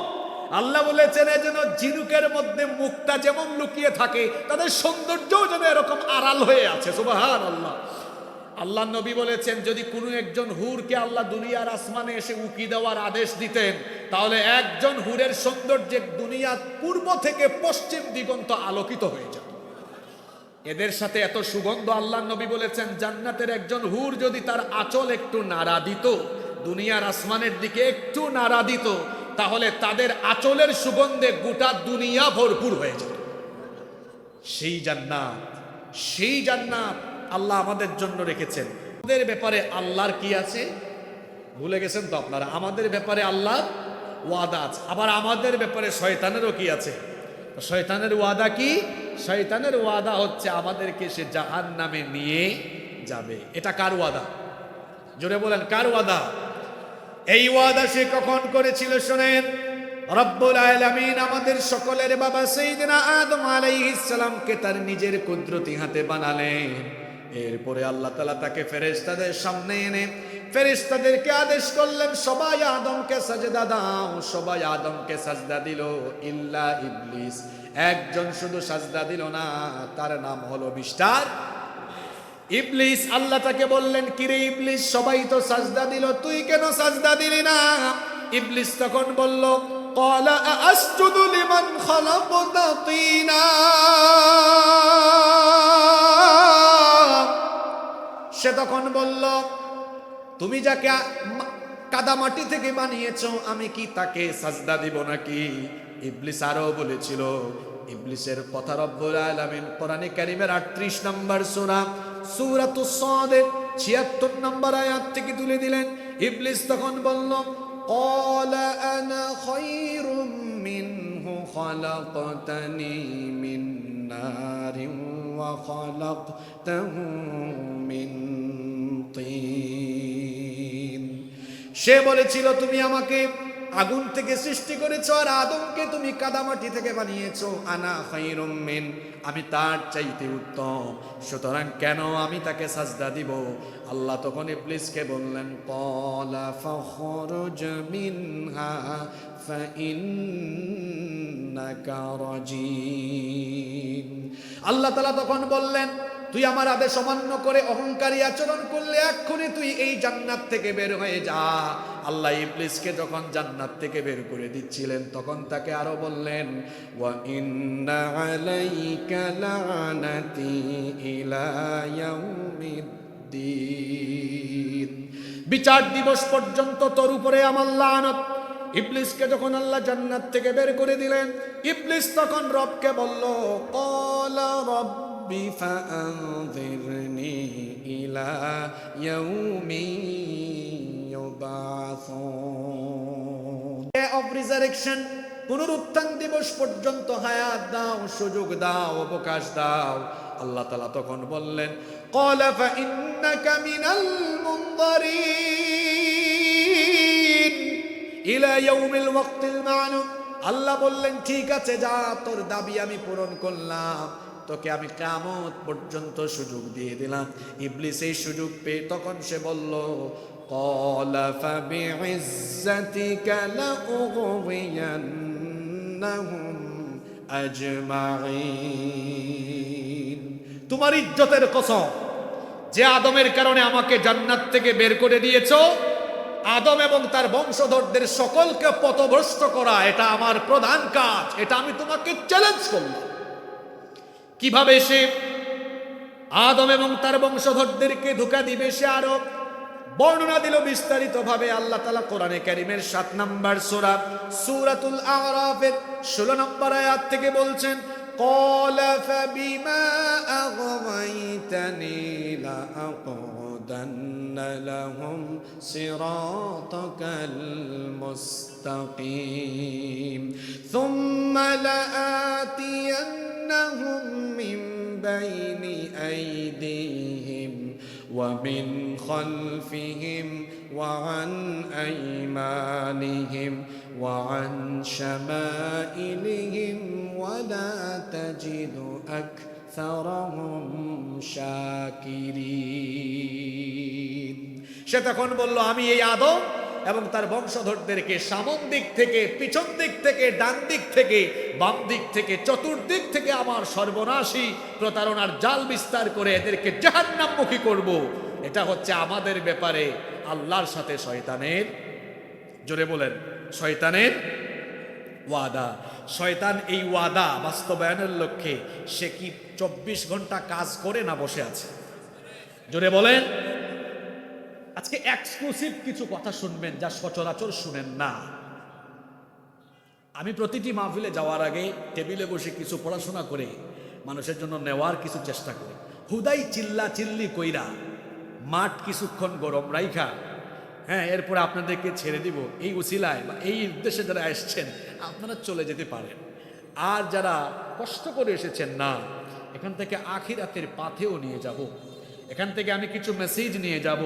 আল্লাহ বলেছেন যেন ঝিনুকের মধ্যে মুক্তা যেমন লুকিয়ে থাকে, তাদের সৌন্দর্যও যেন এরকম আড়াল হয়ে আছে। সুবহানাল্লাহ। আল্লাহ নবী বলেছেন যদি কোনো একজন হুরকে আল্লাহ দুনিয়ার আসমানে এসে উকি দেওয়ার আদেশ দিতেন, তাহলে একজন হুরের সৌন্দর্যে দুনিয়ার পূর্ব থেকে পশ্চিম দিগন্ত আলোকিত হয়ে যেত। এদের সাথে এত সুগন্ধ, আল্লাহ নবী বলেছেন জান্নাতের একজন হুর যদি তার আঁচল একটু নাড়া দিত, দুনিয়ার আসমানের দিকে একটু নাড়া দিত, তাহলে তাদের আঁচলের সুগন্ধে গোটা দুনিয়া ভরপুর হয়ে যেত। সেই জান্নাত, সেই জান্নাত আল্লাহ আমাদের জন্য রেখেছেন। আমাদের ব্যাপারে আল্লাহর কি আছে ভুলে গেছেন তো আপনারা? আমাদের ব্যাপারে আল্লাহ ওয়াদা আছে, আবার আমাদের ব্যাপারে শয়তানেরও কি আছে? শয়তানের ওয়াদা কি? শয়তানের ওয়াদা হচ্ছে আমাদেরকে সে জাহান্নামে নিয়ে যাবে। এটা কার ওয়াদা? জোরে বলেন, কার ওয়াদা? এই ওয়াদা সে কখন করেছিল শোনেন। রব্বুল আলামিন আমাদের সকলের বাবা সাইয়েদনা আদম আলাইহিস সালামকে তার নিজের কুদরতি হাতে বানালেন। এরপরে আল্লাহ তাআলা তাকে ফেরেশতাদের সামনে এনে ফেরেশতাদেরকে আদেশ করলেন সবাই আদমকে সাজদা দাও। সবাই আদমকে সাজদা দিল, ইল্লা ইবলিস। একজন শুধু সাজদা দিল না, তার নাম হলো মিস্টার ইবলিস। আল্লাহ তাকে বললেন, কিরে ইবলিস, সবাই তো সাজদা দিল, তুই কেন সাজদা দিলি না? ইবলিস তখন বলল, ক্বালা আসজুদু লিমান খালাকতা তিনা। সে তখন বলল, তুমি যাকে কাদা মাটি থেকে বানিয়েছো, আমি কি তাকে সাজদা দিব নাকি? ইবলিস আরো বলেছিল, ইবলিসের কথা রব্বুল আলামিন কোরআনে কারীমের 38 নম্বর সূরা সূরাতুস সাদ 76 নম্বর আয়াত থেকে তুলে দিলেন। ইবলিস তখন বলল, ক্বালা আনা খায়রুম মিনহু খালাকতানি মিন নারিন ওয়া খালাকতাহু মিন তিন। সে বলেছিল তুমি আমাকে আগুন থেকে সৃষ্টি করেছো, আর আদমকে তুমি কাদামাটি থেকে বানিয়েছো। আনা খায়রুম মিন, আমি তার চাইতে উত্তম, সুতরাং কেন আমি তাকে সাজদা দিব? আল্লাহ তখন ইবলিসকে বললেন, ক্বালা ফাখরুজ মিনহা ফাইন্নাকা রাজিম। আল্লাহ তাআলা তখন বললেন, তুই আমার আদেশ অমান্য করে অহংকারী আচরণ করলে এক্ষুনি তুই এই জান্নাত থেকে বের হয়ে যা। আল্লাহ ইবলিসকে যখন জান্নাত থেকে বের করে দিচ্ছিলেন, তখন তাকে আরো বললেন, ওয়া ইন্না আলাইকা লানাতি ইলা ইয়াউমিদ্দিন। বিচার দিবস পর্যন্ত তোর উপরে আমার লানত। ইবলিসকে যখন আল্লাহ জান্নাত থেকে বের করে দিলেন, ইবলিস তখন রবকে বলল, ক্বালা রব্বি ফাআনযিরনি ইলা ইয়াউমি ইউবাসুন। ডে অফ রিজারেকশন, পুনরুত্থান দিবস পর্যন্ত হায়াত দাও, সুযোগ দাও, অবকাশ দাও। আল্লাহ তাআলা তখন বললেন, ক্বালা ফাইন্নাকা মিনাল মুনযারিন ইলা ইয়াউমিল ওয়াক্তিল মা'লুম। আল্লাহ বললেন, ঠিক আছে, যা, তোর দাবি আমি পূরণ করলাম, তোকে আমি কিয়ামত পর্যন্ত সুযোগ দিয়ে দিলাম। ইবলিস এই সুযোগ পেয়ে তখন সে বলল, ক্বালা ফাবিইজ্জাতিকা লাউগওয়িয়ান্নাহুম আজমাইন। তোমার ইজ্জতের কসম, যে আদমের কারণে আমাকে জান্নাত থেকে বের করে দিয়েছো, আদম এবং তার বংশধরদের সকলকে পথভ্রষ্ট করা এটা আমার প্রধান কাজ। এটা আমি তোমাকে চ্যালেঞ্জ করলাম। কিভাবে সে আদম এবং তার বংশধরদেরকে ধোঁকা দিবে সে আরো বর্ণনা দিল বিস্তারিত ভাবে। আল্লাহ তাআলা কোরআনে কারীমের 7 নম্বর সূরা সূরাতুল আ'রাফের 16 নম্বর আয়াত থেকে বলছেন, ক্বালা ফাবিমা আগওয়াইতানি লাআকুদান্না লাহুম সিরাতাকাল মুস্তাকিম সুম্মা লাআতিয়ান্নাহুম মিন বাইনি আইদিহিম ومن خلفهم وعن أيمانهم وعن شمائلهم ولا تجد أكثرهم شاكرين সে তখন বলল, আমি এই আদম এবং তার বংশধরদেরকে সামন দিক থেকে, পিছন দিক থেকে, ডান দিক থেকে, বাম দিক থেকে, চতুর্দিক থেকে আমার সর্বনাশী প্রতারণার জাল বিস্তার করে এদেরকে জাহান্নামমুখী করব। এটা হচ্ছে আমাদের ব্যাপারে আল্লাহর সাথে শয়তানের, জোরে বলেন, শয়তানের ওয়াদা। শয়তান এই ওয়াদা বাস্তবায়নের লক্ষ্যে সে কি 24 ঘন্টা কাজ করে না বসে আছে? জোরে বলেন। আজকে এক্সক্লুসিভ কিছু কথা শুনবেন যা সচরাচর শুনেন না। আমি প্রতিটি মাহফিলে যাওয়ার আগে টেবিলে বসে কিছু পড়াশোনা করে মানুষের জন্য নেওয়ার কিছু চেষ্টা করি। হুদাই চিল্লা চিল্লি কইরা মাঠ কিছুক্ষণ গরম রাইখা, হ্যাঁ, এরপরে আপনাদেরকে ছেড়ে দিব এই উসিলায় বা এই উদ্দেশ্যে যারা এসছেন আপনারা চলে যেতে পারেন। আর যারা কষ্ট করে এসেছেন না, এখান থেকে আখিরাতের পাথেও নিয়ে যাব। এখান থেকে আমি কিছু মেসেজ নিয়ে যাব,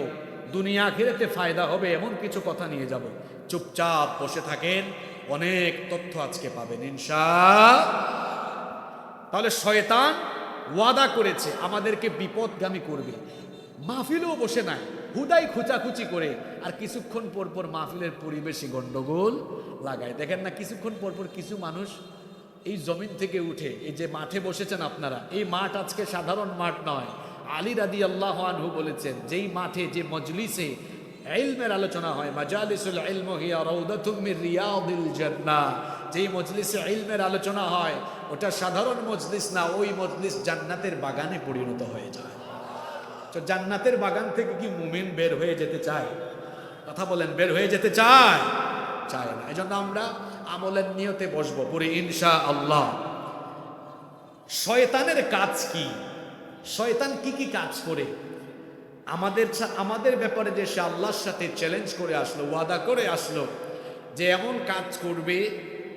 দুনিয়া আখিরাতে ফায়দা হবে এমন কিছু কথা নিয়ে যাব। চুপচাপ বসে থাকেন, অনেক তথ্য আজকে পাবেন ইনশাআল্লাহ। তাহলে শয়তান ওয়াদা করেছে আমাদেরকে বিপদগামী করবে। মাহফিলেও বসে নাই, হুদাই খুচাখুচি করে আর কিছুক্ষণ পর পর মাহফিলের পরিবেশে গন্ডগোল লাগায়। দেখেন না, কিছুক্ষণ পর পর কিছু মানুষ এই জমিন থেকে উঠে, এই যে মাঠে বসেছেন আপনারা, এই মাঠ আজকে সাধারণ মাঠ নয়। আলী রাদিয়াল্লাহু আনহু বলেছেন, যেই মাঠে, যে মজলিসে ইলমের আলোচনা হয়, মাজালিসুল ইলম হিয়া রাউদাতুম মির রিয়াদিল জান্নাহ, যেই মজলিসে ইলমের আলোচনা হয় ওটা সাধারণ মজলিস না, ওই মজলিস জান্নাতের বাগানে পরিণত হয়ে যায়। তো জান্নাতের বাগান থেকে কি মুমিন বের হয়ে যেতে চায়? কথা বলেন, বের হয়ে যেতে চায়? চায় না। এজন্য আমরা আমলের নিয়তে বসবো পরে ইনশাআল্লাহ। শয়তানের কাজ কি? শয়তান কি কি কাজ করে? আমাদের ব্যাপারে যে সে আল্লাহর সাথে চ্যালেঞ্জ করে আসলো, ওয়াদা করে আসলো যে এমন কাজ করবে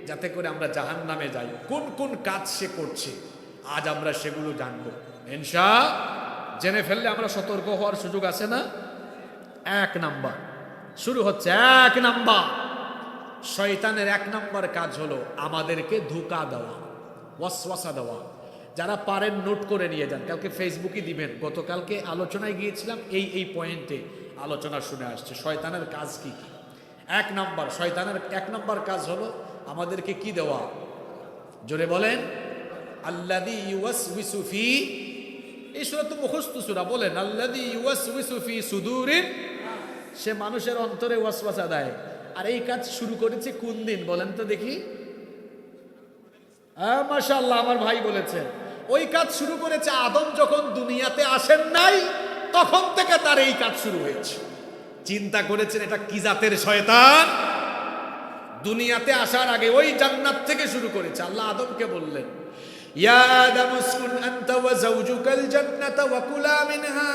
যাতে করে আমরা জাহান্নামে যাই। কোন কোন কাজ সে করছে আজ আমরা সেগুলো জানবো ইনশাআল্লাহ। জেনে ফেললে আমরা সতর্ক হওয়ার সুযোগ আছে না? 1 নাম্বার শুরু হচ্ছে। 1 নাম্বার, শয়তানের 1 নাম্বার কাজ হলো আমাদেরকে ধোঁকা দেওয়া, ওয়াসওয়াসা দেওয়া। যারা পারেন নোট করে নিয়ে যান, কালকে ফেসবুকে দিবেন। গতকালকে আলোচনায় গিয়েছিলাম, এই পয়েন্টে আলোচনা শুনে আসছে শয়তানের কাজ কি কি। 1 নাম্বার, শয়তানের 1 নাম্বার কাজ হলো আমাদেরকে কি দেওয়া? জোরে বলেন, আল্লাযী ইউওয়াসউইসু ফি, এই সূরা তো মুখস্থ সূরা, বলেন আল্লাযী ইউওয়াসউইসু ফি সুদুরিন, সে মানুষের অন্তরে ওয়াসওয়াসা দেয়। আর এই কাজ শুরু করেছে কোন দিন বলেন তো দেখি? মাশাআল্লাহ, আমার ভাই বলেছেন ওই কাজ শুরু করেছে আদম যখন দুনিয়াতে আসেন নাই, তখন থেকে তার এই কাজ শুরু হয়েছে। চিন্তা করেছেন এটা কি জাতের শয়তান? দুনিয়াতে আসার আগে ওই জান্নাত থেকে শুরু করেছে। আল্লাহ আদমকে বললেন, ইয়া আদম উসকুন আনতা ওয়া যাওজুকাল জান্নাতা ওয়া কুলা মিনহা,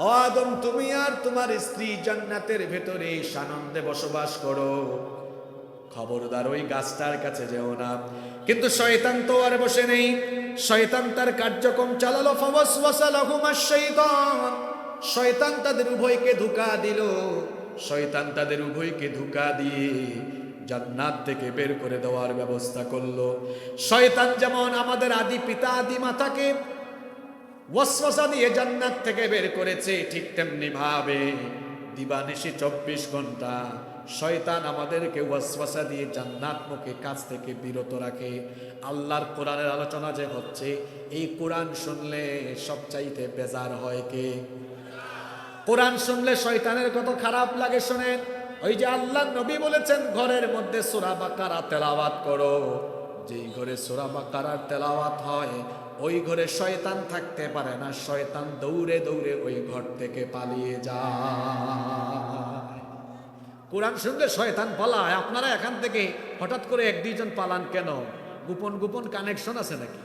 ও আদম তুমি আর তোমার স্ত্রী জান্নাতের ভেতরে সানন্দে বসবাস করো, খবরদার ওই গাছটার কাছে যেও না। কিন্তু শয়তান তো আর বসে নেই, শয়তান তার কার্যক্রম চালালো। ফাওয়াসওয়াসা লাহুমাশ শাইতান, শয়তান তাদের উভয়কে ধোঁকা দিল। শয়তান তাদের উভয়কে ধোঁকা দিয়ে জান্নাত থেকে বের করে দেওয়ার ব্যবস্থা করলো। শয়তান যেমন আমাদের আদি পিতা আদি মাতাকে ওয়াসওয়াসা দিয়ে জান্নাত থেকে বের করেছে, ঠিক তেমনি ভাবে দিবানিশি 24 ঘন্টা শয়তান আমাদেরকে ওয়াসওয়াসা দিয়ে জান্নাতমুখী কাজ থেকে বিরত রাখে। আল্লাহর কোরআনের আলোচনা যে হচ্ছে, এই কোরআন শুনলে সবচাইতে বেজার হয় কে? কোরআন শুনলে শয়তানের কত খারাপ লাগে শোনেন। ওই যে আল্লাহ নবী বলেছেন, ঘরের মধ্যে সূরা বাকারা তেলাওয়াত করো। যেই ঘরে সূরা বাকারার তেলাওয়াত হয় ওই ঘরে শয়তান থাকতে পারে না, শয়তান দৌড়ে দৌড়ে ওই ঘর থেকে পালিয়ে যায়। কোরআন শুনলে শয়তান পালায়। আপনারা এখান থেকে হঠাৎ করে 1-2 জন পালান কেন? গোপন গোপন কানেকশন আছে নাকি?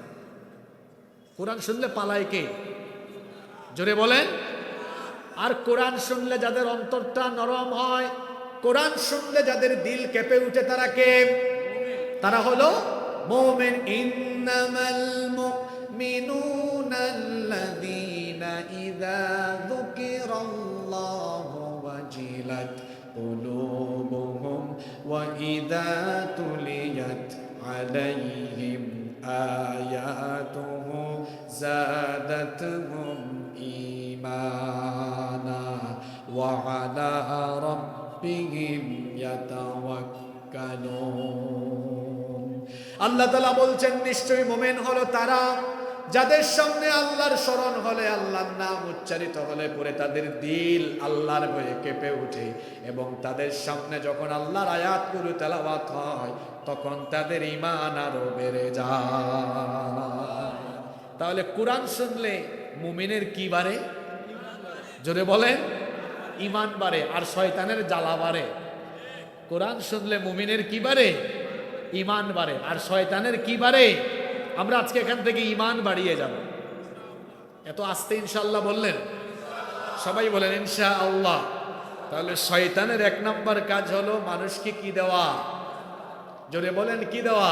কোরআন শুনলে পালায় কে? জোরে বলেন। আর কোরআন শুনলে যাদের অন্তরটা নরম হয়, কোরআন শুনলে যাদের দিল কেঁপে উঠে, তারা কে? তারা হলো মুমিন। ইন্নামাল মুমিনুনা আল্লাযীনা ইযা যুকিরাল্লাহু ওয়াজিলাত কুলুবুহুম ওয়া ইযা তুলিয়াত عليهم آياته زادتهم إيمانا وعلى ربهم يتوكلون আল্লাহ তাআলা বলছেন নিশ্চয়ই মুমিন হলো তারা যাদের সামনে আল্লাহর স্মরণ হলে, আল্লাহর নাম উচ্চারিত হলে পরে তাদের দিল আল্লাহর ভয়ে কেঁপে ওঠে, এবং তাদের সামনে যখন আল্লাহর আয়াতগুলো তেলাওয়াত হয় তখন তাদের ঈমান আরো বেড়ে যায়। তাহলে কোরআন শুনলে মুমিনের কি বাড়ে? জোরে বলেন, ঈমান বাড়ে আর শয়তানের জ্বালা বাড়ে। কোরআন শুনলে মুমিনের কি বাড়ে? ঈমান বাড়ে আর শয়তানের কি বাড়ে? আমরা আজকে এখান থেকে ঈমান বাড়িয়ে যাব। এত আস্তে ইনশাআল্লাহ বললেন, সবাই বলেন ইনশাআল্লাহ। তাহলে শয়তানের এক নম্বর কাজ হলো মানুষকে কি দেওয়া? জোরে বলেন কি দেওয়া?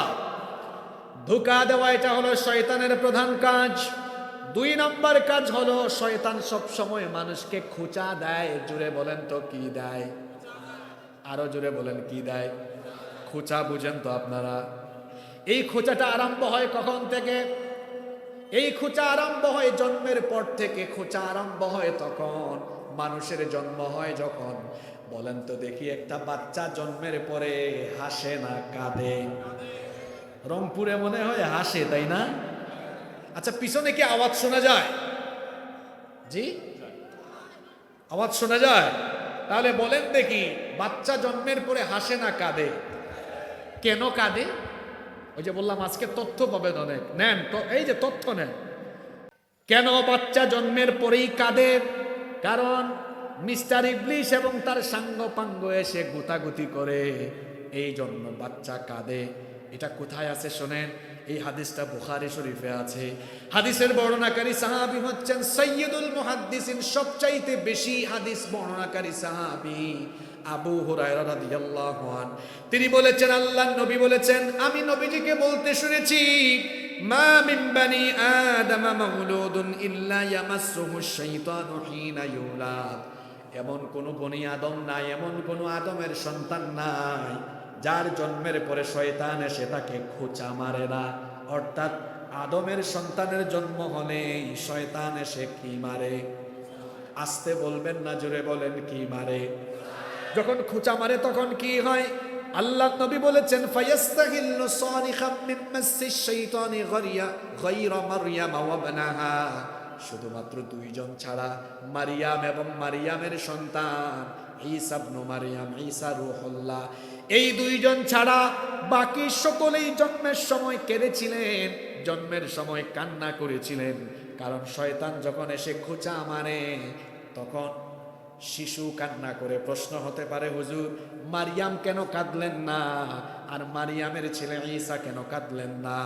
ধোঁকা দেওয়া। এটা হলো শয়তানের প্রধান কাজ। দুই নম্বর কাজ হলো শয়তান সব সময় মানুষকে খোঁচা দেয়। জোরে বলেন তো কি দেয়? আরো জোরে বলেন কি দেয়? খোঁচা বুঝেন তো আপনারা? এই খোঁচাটা আরম্ভ হয় কখন থেকে? এই খোঁচা আরম্ভ হয় জন্মের পর থেকে। খোঁচা আরম্ভ হয় তখন মানুষের জন্ম হয় যখন। বলেন তো দেখি, একটা বাচ্চা জন্মের পরে হাসে না কাঁদে? রংপুরে মনে হয় হাসে, তাই না? আচ্ছা, পিছনে কি আওয়াজ শোনা যায়? জি, আওয়াজ শোনা যায়? তাহলে বলেন দেখি, বাচ্চা জন্মের পরে হাসে না কাঁদে? কেন কাঁদে? ওই যে বললাম আজকে তথ্য পাবেন অনেক, নেন তো, এই যে তথ্য নেন। কেন বাচ্চা জন্মের পরেই কাঁদে? কারণ মিস্টার ইবলিশ এবং তার সাঙ্গপাঙ্গ এসে গুতাগুতি করে, এই জন্য বাচ্চা কাঁদে। এটা কোথায় আছে শোনেন, এই হাদিসটা বুখারী শরীফে আছে। হাদিসের বর্ণনাকারী সাহাবী হচ্ছেন সাইয়্যিদুল মুহাদ্দিসিন, সবচাইতে বেশি হাদিস বর্ণনাকারী সাহাবী আবু হুরায়রা রাদিয়াল্লাহু আনহু। তিনি বলেছেন, আল্লাহর নবী বলেছেন, আমি নবীজিকে বলতে শুনেছি, মা মিন বানি আদম মাউলুদুন ইল্লা ইয়ামাসসুহুশ শাইতানু হিনা ইউলাদ। এমন কোন বনি আদম নাই, এমন কোন আদমের সন্তান নাই যার জন্মের পরে শয়তান এসে তাকে খোঁচা মারে না। অর্থাৎ আদমের সন্তানের জন্ম হলেই শয়তান এসে কি মারে? আস্তে বলবেন না, জোরে বলেন কি মারে? যখন খোঁচা মারে তখন কি হয়? আল্লাহ নবী বলেছেন, ফায়াস্তাহিল্লু সানিখাম মিন মাসসিশ শাইতানি গায়রা মারইয়াম ওয়া ইবনাহা। শুধুমাত্র দুইজন ছাড়া, মারিয়াম এবং মারিয়ামের সন্তান ঈসা ইবনে মারিয়াম, ঈসা রূহুল্লাহ, এই দুইজন ছাড়া বাকি সকলেই জন্মের সময় কেঁদেছিলেন, জন্মের সময় কান্না করেছিলেন। কারণ শয়তান যখন এসে খোঁচা মারে তখন শিশু কান্না করে। প্রশ্ন হতে পারে, হুজুর মারিয়াম কেন কাঁদলেন না, আর মারিয়ামের ছেলে ঈসা কেন কাঁদলেন না?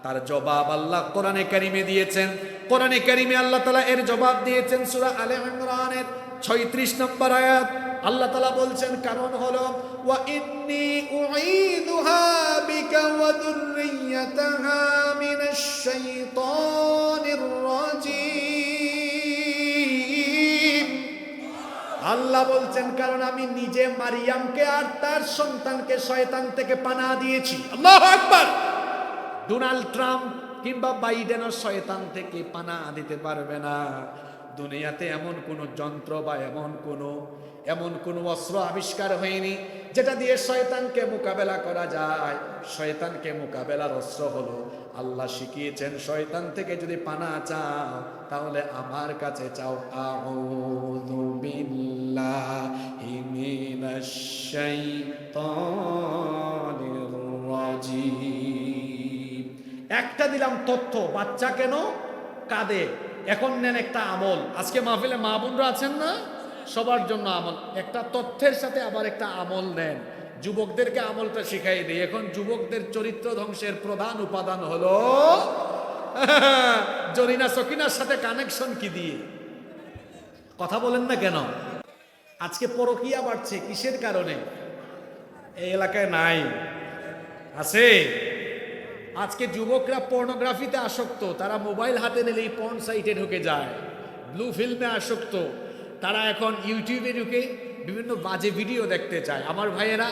তার জবাব আল্লাহ কোরআনে কারিমে দিয়েছেন। কোরআনে কারিমে আল্লাহ তাআলা এর জবাব দিয়েছেন সূরা আলে ইমরানের 36 নম্বর আয়াত। আল্লাহ তাআলা বলছেন, কারণ হলো ওয়া ইন্নী উঈদুহা বিকা ওয়া যুররিয়াতাহা মিনাশ শাইতানির রাজীম। আল্লাহ বলছেন, কারণ আমি নিজে মারিয়ামকে আর তার সন্তানকে শয়তান থেকে পানাহ দিয়েছি। আল্লাহু আকবার। ডোনাল্ড ট্রাম্প কিংবা বাইডেনও শয়তান থেকে পানাহ দিতে পারবে না। দুনিয়াতে এমন কোনো যন্ত্র বা এমন কোনো অস্ত্র আবিষ্কার হয়নি যেটা দিয়ে শয়তানকে মোকাবেলা করা যায়। শয়তানকে মোকাবেলার অস্ত্র হলো আল্লাহ শিখিয়েছেন, শয়তান থেকে যদি পানাহ চাও তাহলে আমার কাছে চাও। আউযু বিল্লাহি মিনাশ শাইতানির রাজীম। একটা দিলাম তথ্য, বাচ্চা কেন কাঁদে। এখন নেন একটা আমল। আজকে মাহফিলে মা বোনরা আছেন না, সবার জন্য আমল। একটা তথ্যের সাথে আবার একটা আমল নেন। যুবকদেরকে আমলটা শিখাই দিই। এখন যুবকদের চরিত্র ধ্বংসের প্রধান উপাদান হলো জরিনা সকিনার সাথে কানেকশন কি দিয়ে? কথা বলেন না কেন? আজকে পরকীয়া বাড়ছে কিসের কারণে? এই এলাকায় নাই, আছে? আজকে যুবকরা পর্নোগ্রাফিতে আসক্ত। তারা মোবাইল হাতে নিলেই পর্ন সাইটে ঢুকে যায়, ব্লু ফিল্মে আসক্ত। তারা এখন ইউটিউবে ঢুকে বিভিন্ন বাজে ভিডিও দেখতে চায়। আমার ভাইয়েরা,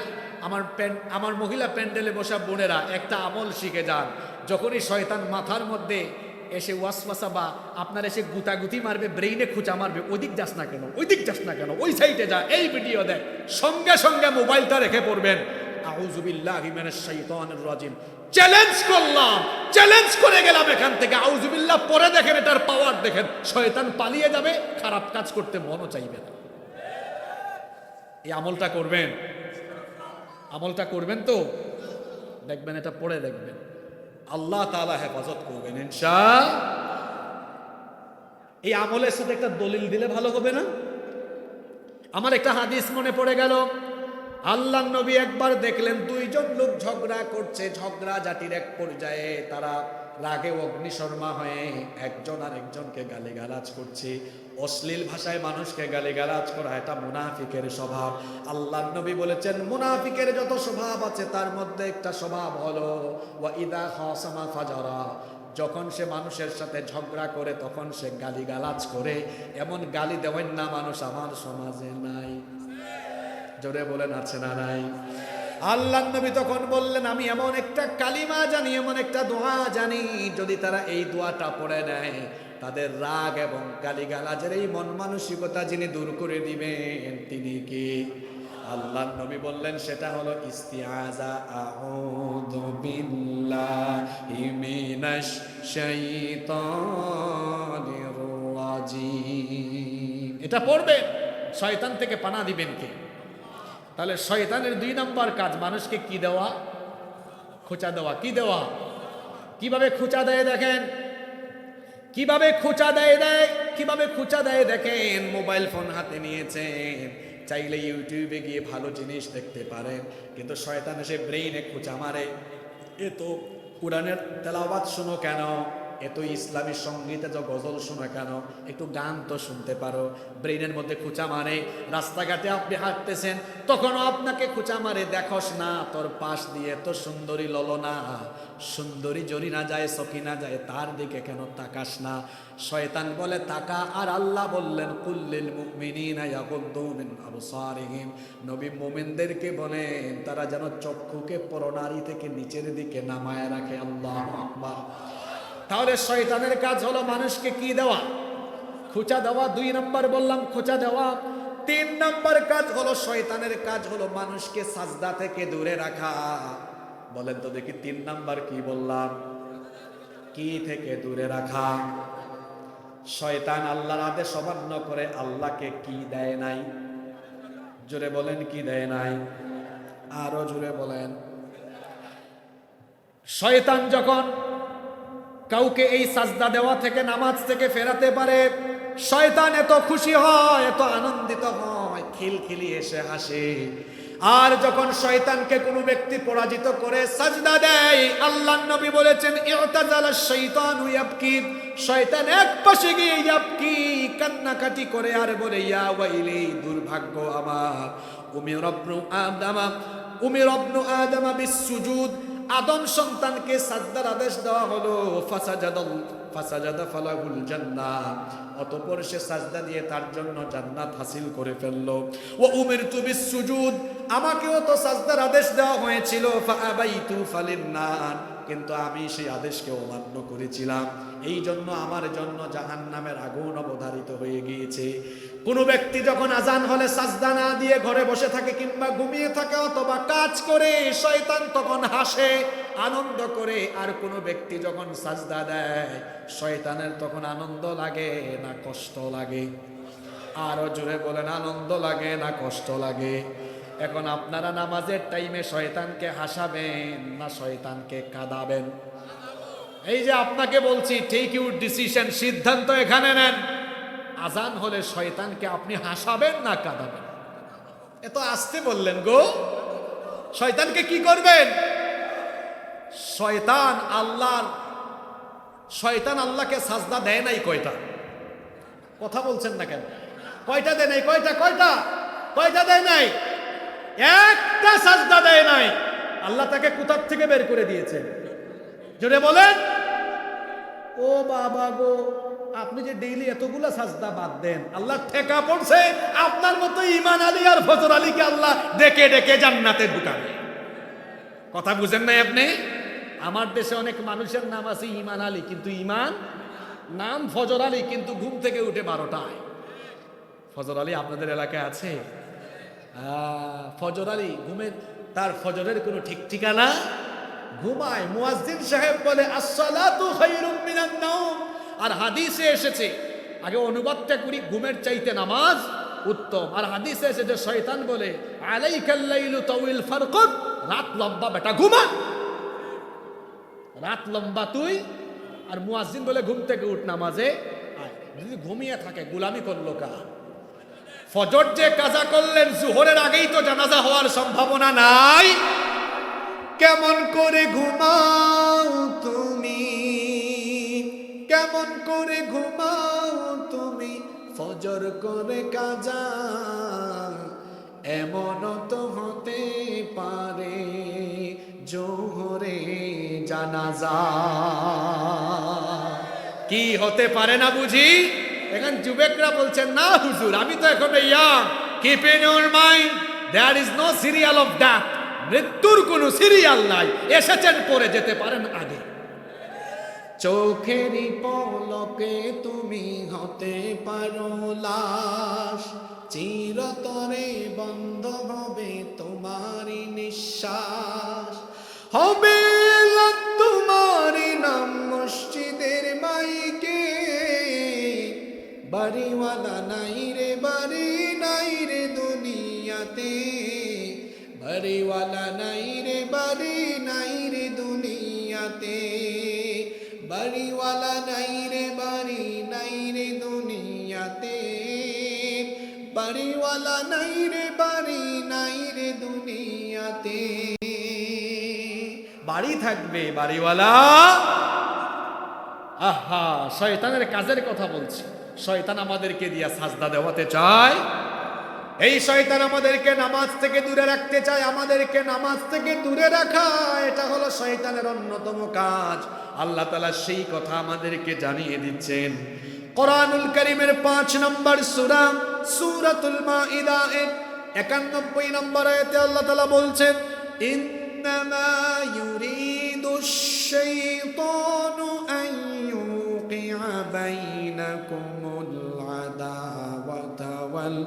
আমার মহিলা প্যান্ডেলে বসা বোনেরা একটা আমল শিখে যান। যখনই শয়তান মাথার মধ্যে এসে ওয়াসওয়াসা বা আপনার এসে গুতাগুতি মারবে, ব্রেইনে খুঁচা মারবে, ওইদিক যাস না কেন, ওইদিক যাস না কেন, ওই সাইডে যা, এই ভিডিও দেখ, সঙ্গে সঙ্গে মোবাইলটা রেখে পড়বেন আউযু বিল্লাহি মিনাশ শাইতানির রাজিম। চ্যালেঞ্জ করলাম, চ্যালেঞ্জ করে গেলাম এখান থেকে, আউযু বিল্লাহ পরে দেখেন এটার পাওয়ার দেখেন, শয়তান পালিয়ে যাবে, খারাপ কাজ করতে মনও চাইবে না। এই আমলটা করবেন, আমলটা করবেন তো, দেখবেন এটা পড়ে দেখবেন, আল্লাহ তাআলা হেফাজত করবেন ইনশাআল্লাহ। এই আমলের সাথে একটা দলিল দিলে ভালো হবে না? আমার একটা হাদিস মনে পড়ে গেল। আল্লাহর নবী একবার দেখলেন দুইজন লোক ঝগড়া করছে, ঝগড়া জাতির এক পর্যায়ে তারা রাগে অগ্নিশর্মা হয়ে একজন আর একজনকে গালিগালাজ করছে। অশ্লীল ভাষায় মানুষকে গালিগালাজ করা এটা মুনাফিকের স্বভাব। আল্লাহর নবী বলেছেন মুনাফিকের যত স্বভাব আছে তার মধ্যে একটা স্বভাব হলো ওয়া ইদা খাসামা ফাজারা, যখন সে মানুষের সাথে ঝগড়া করে তখন সে গালিগালাজ করে। এমন গালি দেওয়ার না মানুষ আমার সমাজে নাই। জোরে বলেন আছে না নাই? আল্লাহর নবী তখন বললেন আমি এমন একটা কালিমা জানি, এমন একটা দোয়া জানি, যদি তারা এই দোয়াটা পড়ে নেয় তাদের রাগ এবং গালিগালাজের এই মন মানসিকতা যিনি দূর করে দিবেন তিনি কি? আল্লাহর নবী বললেন সেটা হলো ইস্তিআযা, আউযু বিল্লাহি মিনাশ শাইতানির রাজিম। এটা পড়বেন, শয়তান থেকে পানা দিবেন কে? তাহলে শয়তানের 2 নম্বর কাজ মানুষকে কি দেওয়া? খোঁচা দেওয়া। কি দেওয়া? কিভাবে খোঁচা দেয় দেখেন, কিভাবে খোঁচা দেয় কিভাবে খোঁচা দেয় দেখেন। মোবাইল ফোন হাতে নিয়েছেন, চাইলে ইউটিউবে গিয়ে ভালো জিনিস দেখতে পারেন, কিন্তু শয়তান এসে ব্রেইনে খোঁচা মারে। এ তো কোরআনের তেলাওয়াত শোনো কেন, এত ইসলামী সঙ্গীতে যে গজল শোনা কেন, একটু গান তো শুনতে পারো। ব্রেইনের মধ্যে খোঁচা মারে। রাস্তাঘাটে আপনি হাঁটতেছেন তখনও আপনাকে খোঁচা মারে, দেখোস না তোর পাশ দিয়ে তো সুন্দরী ললনা, সুন্দরী জরিনা যায়, সকিনা যায়, তার দিকে কেন তাকাস না? শয়তান বলে তাকা, আর আল্লাহ বললেন কুল্লিল মুমিনিনা ইয়াগুদ্দু মিন আবসারিহিম, নবী মুমিনদেরকে বলেন তারা যেন চক্ষুকে পরনারী থেকে নিচের দিকে নামায় রাখে। আল্লাহু আকবার। তাহলে শয়তানের কাজ হলো মানুষকে কি দেওয়া? খোঁচা দেওয়া। 2 নম্বর বললাম খোঁচা দেওয়া। 3 নম্বর কাজ হলো শয়তানের কাজ হলো মানুষকে সাজদা থেকে দূরে রাখা। বলেন তো দেখি 3 নম্বর কি বললাম? কি থেকে দূরে রাখা? শয়তান আল্লাহর আদেশ অমান্য করে আল্লাহকে কি দেয় নাই? জোরে বলেন কি দেয় নাই? আরো জোরে বলেন। শয়তান যখন কাউকে এই সাজদা দেওয়া থেকে, নামাজ থেকে ফেরাতে পারে, শয়তান এত খুশি হয়, এত আনন্দিত হয়, খিলখিলি এসে হাসে। আর যখন শয়তানকে কোনো ব্যক্তি পরাজিত করে সাজদা দেয়, আল্লাহর নবী বলেছেন ইউতাজালাশ শাইতানু ইয়াবকি, শয়তান এক পাশে গিয়ে ইয়াবকি, কান্নাকাটি করে আর বলে ইয়া ওয়াইলি, দুর্ভাগ্য আমার, উমিরাবনু আদামা বিসসুজুদ, আদম সন্তানকে সাজদার আদেশ দেওয়া হলো, ফাসাজাদা ফালাহুল জান্নাহ, অতঃপর সে সাজদা দিয়ে তার জন্য জান্নাত হাসিল করে ফেললো। ওয়া উমিরতু বিসসুজুদ, আমাকেও তো সাজদার আদেশ দেওয়া হয়েছিল, ফাআবাইতু ফালিন্নার, কিন্তু আমি সেই আদেশকে অমান্য করেছিলাম, এই জন্য আমার জন্য জাহান্নামের আগুন অবধারিত হয়ে গিয়েছে। কোনো ব্যক্তি যখন আজান হলে সাজদা না দিয়ে ঘরে বসে থাকে কিংবা ঘুমিয়ে থাকে অথবা কাজ করে, শয়তান তখন হাসে, আনন্দ করে। আর কোনো ব্যক্তি যখন সাজদা দেয়, শয়তানের তখন আনন্দ লাগে না কষ্ট লাগে? আরো জোরে বলেন, আনন্দ লাগে না কষ্ট লাগে? এখন আপনারা নামাজের টাইমে শয়তানকে হাসাবেন না শয়তানকে কাঁদাবেন? এই যে আপনাকে বলছি, টেক ইউর ডিসিশন, সিদ্ধান্ত এখানে নেন। আজান হলে শয়তানকে আপনি হাসাবেন না কাঁদাবেন? এত আসতে বললেন গো। শয়তানকে কি করবেন? শয়তান আল্লাহকে সাজদা দেয় নাই কয়টা? কথা বলছেন না কেন? কয়টা দেয় নাই? কয়টা দেয় নাই? একটা সাজদা দেয় নাই। আল্লাহ তাকে কুতাব থেকে বের করে দিয়েছেন। জোরে বলেন। ও বাবা গো, আপনি যে ডেইলি এতগুলা সাজদা বাদ দেন, আল্লাহ ঠেকা পড়ছে আপনার মতো ইমান আলী আর ফজর আলীকে আল্লাহ ডেকে ডেকে জান্নাতে ঢুকাবে। কথা বুঝেন নাই আপনি? আমার দেশে অনেক মানুষের নাম আছে ইমান আলী, কিন্তু ইমান নাম ফজর আলী, কিন্তু ঘুম থেকে উঠে 12টায়। ফজর আলী আপনাদের এলাকায় আছে? ফজর আলী ঘুমের, তার ফজরের কোনো ঠিক ঠিকানা, ঘুমায়। মুয়াজ্জিন সাহেব বলে আসসালাতু খায়রুম মিনান নাওম। আর হাদিসে এসেছে, আগে অনুবাদটা করি, ঘুমের চাইতে নামাজ উত্তম। আর হাদিসে এসেছে শয়তান বলে আলাইকাল লাইলু তাওইল ফারকুত, রাত লম্বা বেটা ঘুমা, রাত লম্বা তুই। আর মুয়াজ্জিন বলে ঘুম থেকে উঠ নামাজে আয়। যদি ঘুমিয়ে থাকে গোলামি করলো কা? ফজর যে কাজা করলেন জোহরের আগেই তো জানাজা হওয়ার সম্ভাবনা নাই। কেমন করে ঘুমাও তুমি, কেমন করে ঘুমাও তুমি, ফজর করে কাজা, এমন তো হতে পারে জোহরে জানাজা। কি হতে পারে না বুঝি? এখন যুবকরা বলছেন না হুজুর, আমি তো এখন young, keep in your mind there is no serial of death. মৃত্যুর কোনো সিরিয়াল নাই, এসেছেন পরে যেতে পারেন আগে। চোখেরই পলকে তুমি হতে পারো লাশ, চিরতরে বন্ধ হবে তোমারই নিঃশ্বাস, হবে তোমারই নাম মসজিদের মাইকে, বাড়িওয়ালা নাই রে, বাড়ি নাই রে দুনিয়াতে, বাড়িওয়ালা নাই রে, বাড়ি নাই রে দুনিয়াতে, বাড়িওয়ালা নাই রে, বাড়ি নাই রে দুনিয়াতে, বাড়িওয়ালা নাই রে, বাড়ি নাই রে দুনিয়াতে। বাড়ি থাকবে, বাড়িওয়ালা। আহা, শয়তানের কাজের কথা বলছি। শয়তান আমাদেরকে দিয়া সাজদা দেওয়াতে চায়। এই শয়তান আমাদেরকে নামাজ থেকে দূরে রাখতে চায়, আমাদেরকে নামাজ থেকে দূরে রাখা, এটা হলো শয়তানের অন্যতম কাজ। আল্লাহ তাআলা সেই কথা আমাদেরকে জানিয়ে দিচ্ছেন। কোরআনুল কারীমের 5 নম্বর সূরা সূরাতুল মাইদা 91 নম্বর আয়াতে আল্লাহ তাআলা বলছেন, ইন্নামা ইউরিদুশ শাইতানু আন ইউকিআ বাইনাকুমুল আদাওয়াতা ওয়াল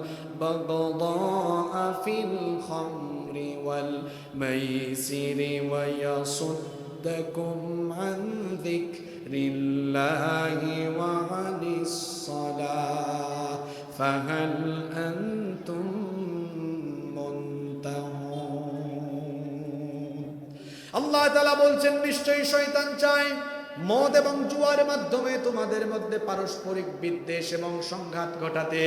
বাগদাআ ফিল খামরি ওয়াল মাইসিরি ওয়া ইয়াসুদ্দাকুম আন যিকরিল্লাহি ওয়া আনিস সালাহ ফাহাল আনতুম মুনতাহুন। আল্লাহ তাআলা বলছেন, নিশ্চয়ই শয়তান চায় মদ এবং জুয়ার মাধ্যমে তোমাদের মধ্যে পারস্পরিক বিদ্বেষ এবং সংঘাত ঘটাতে।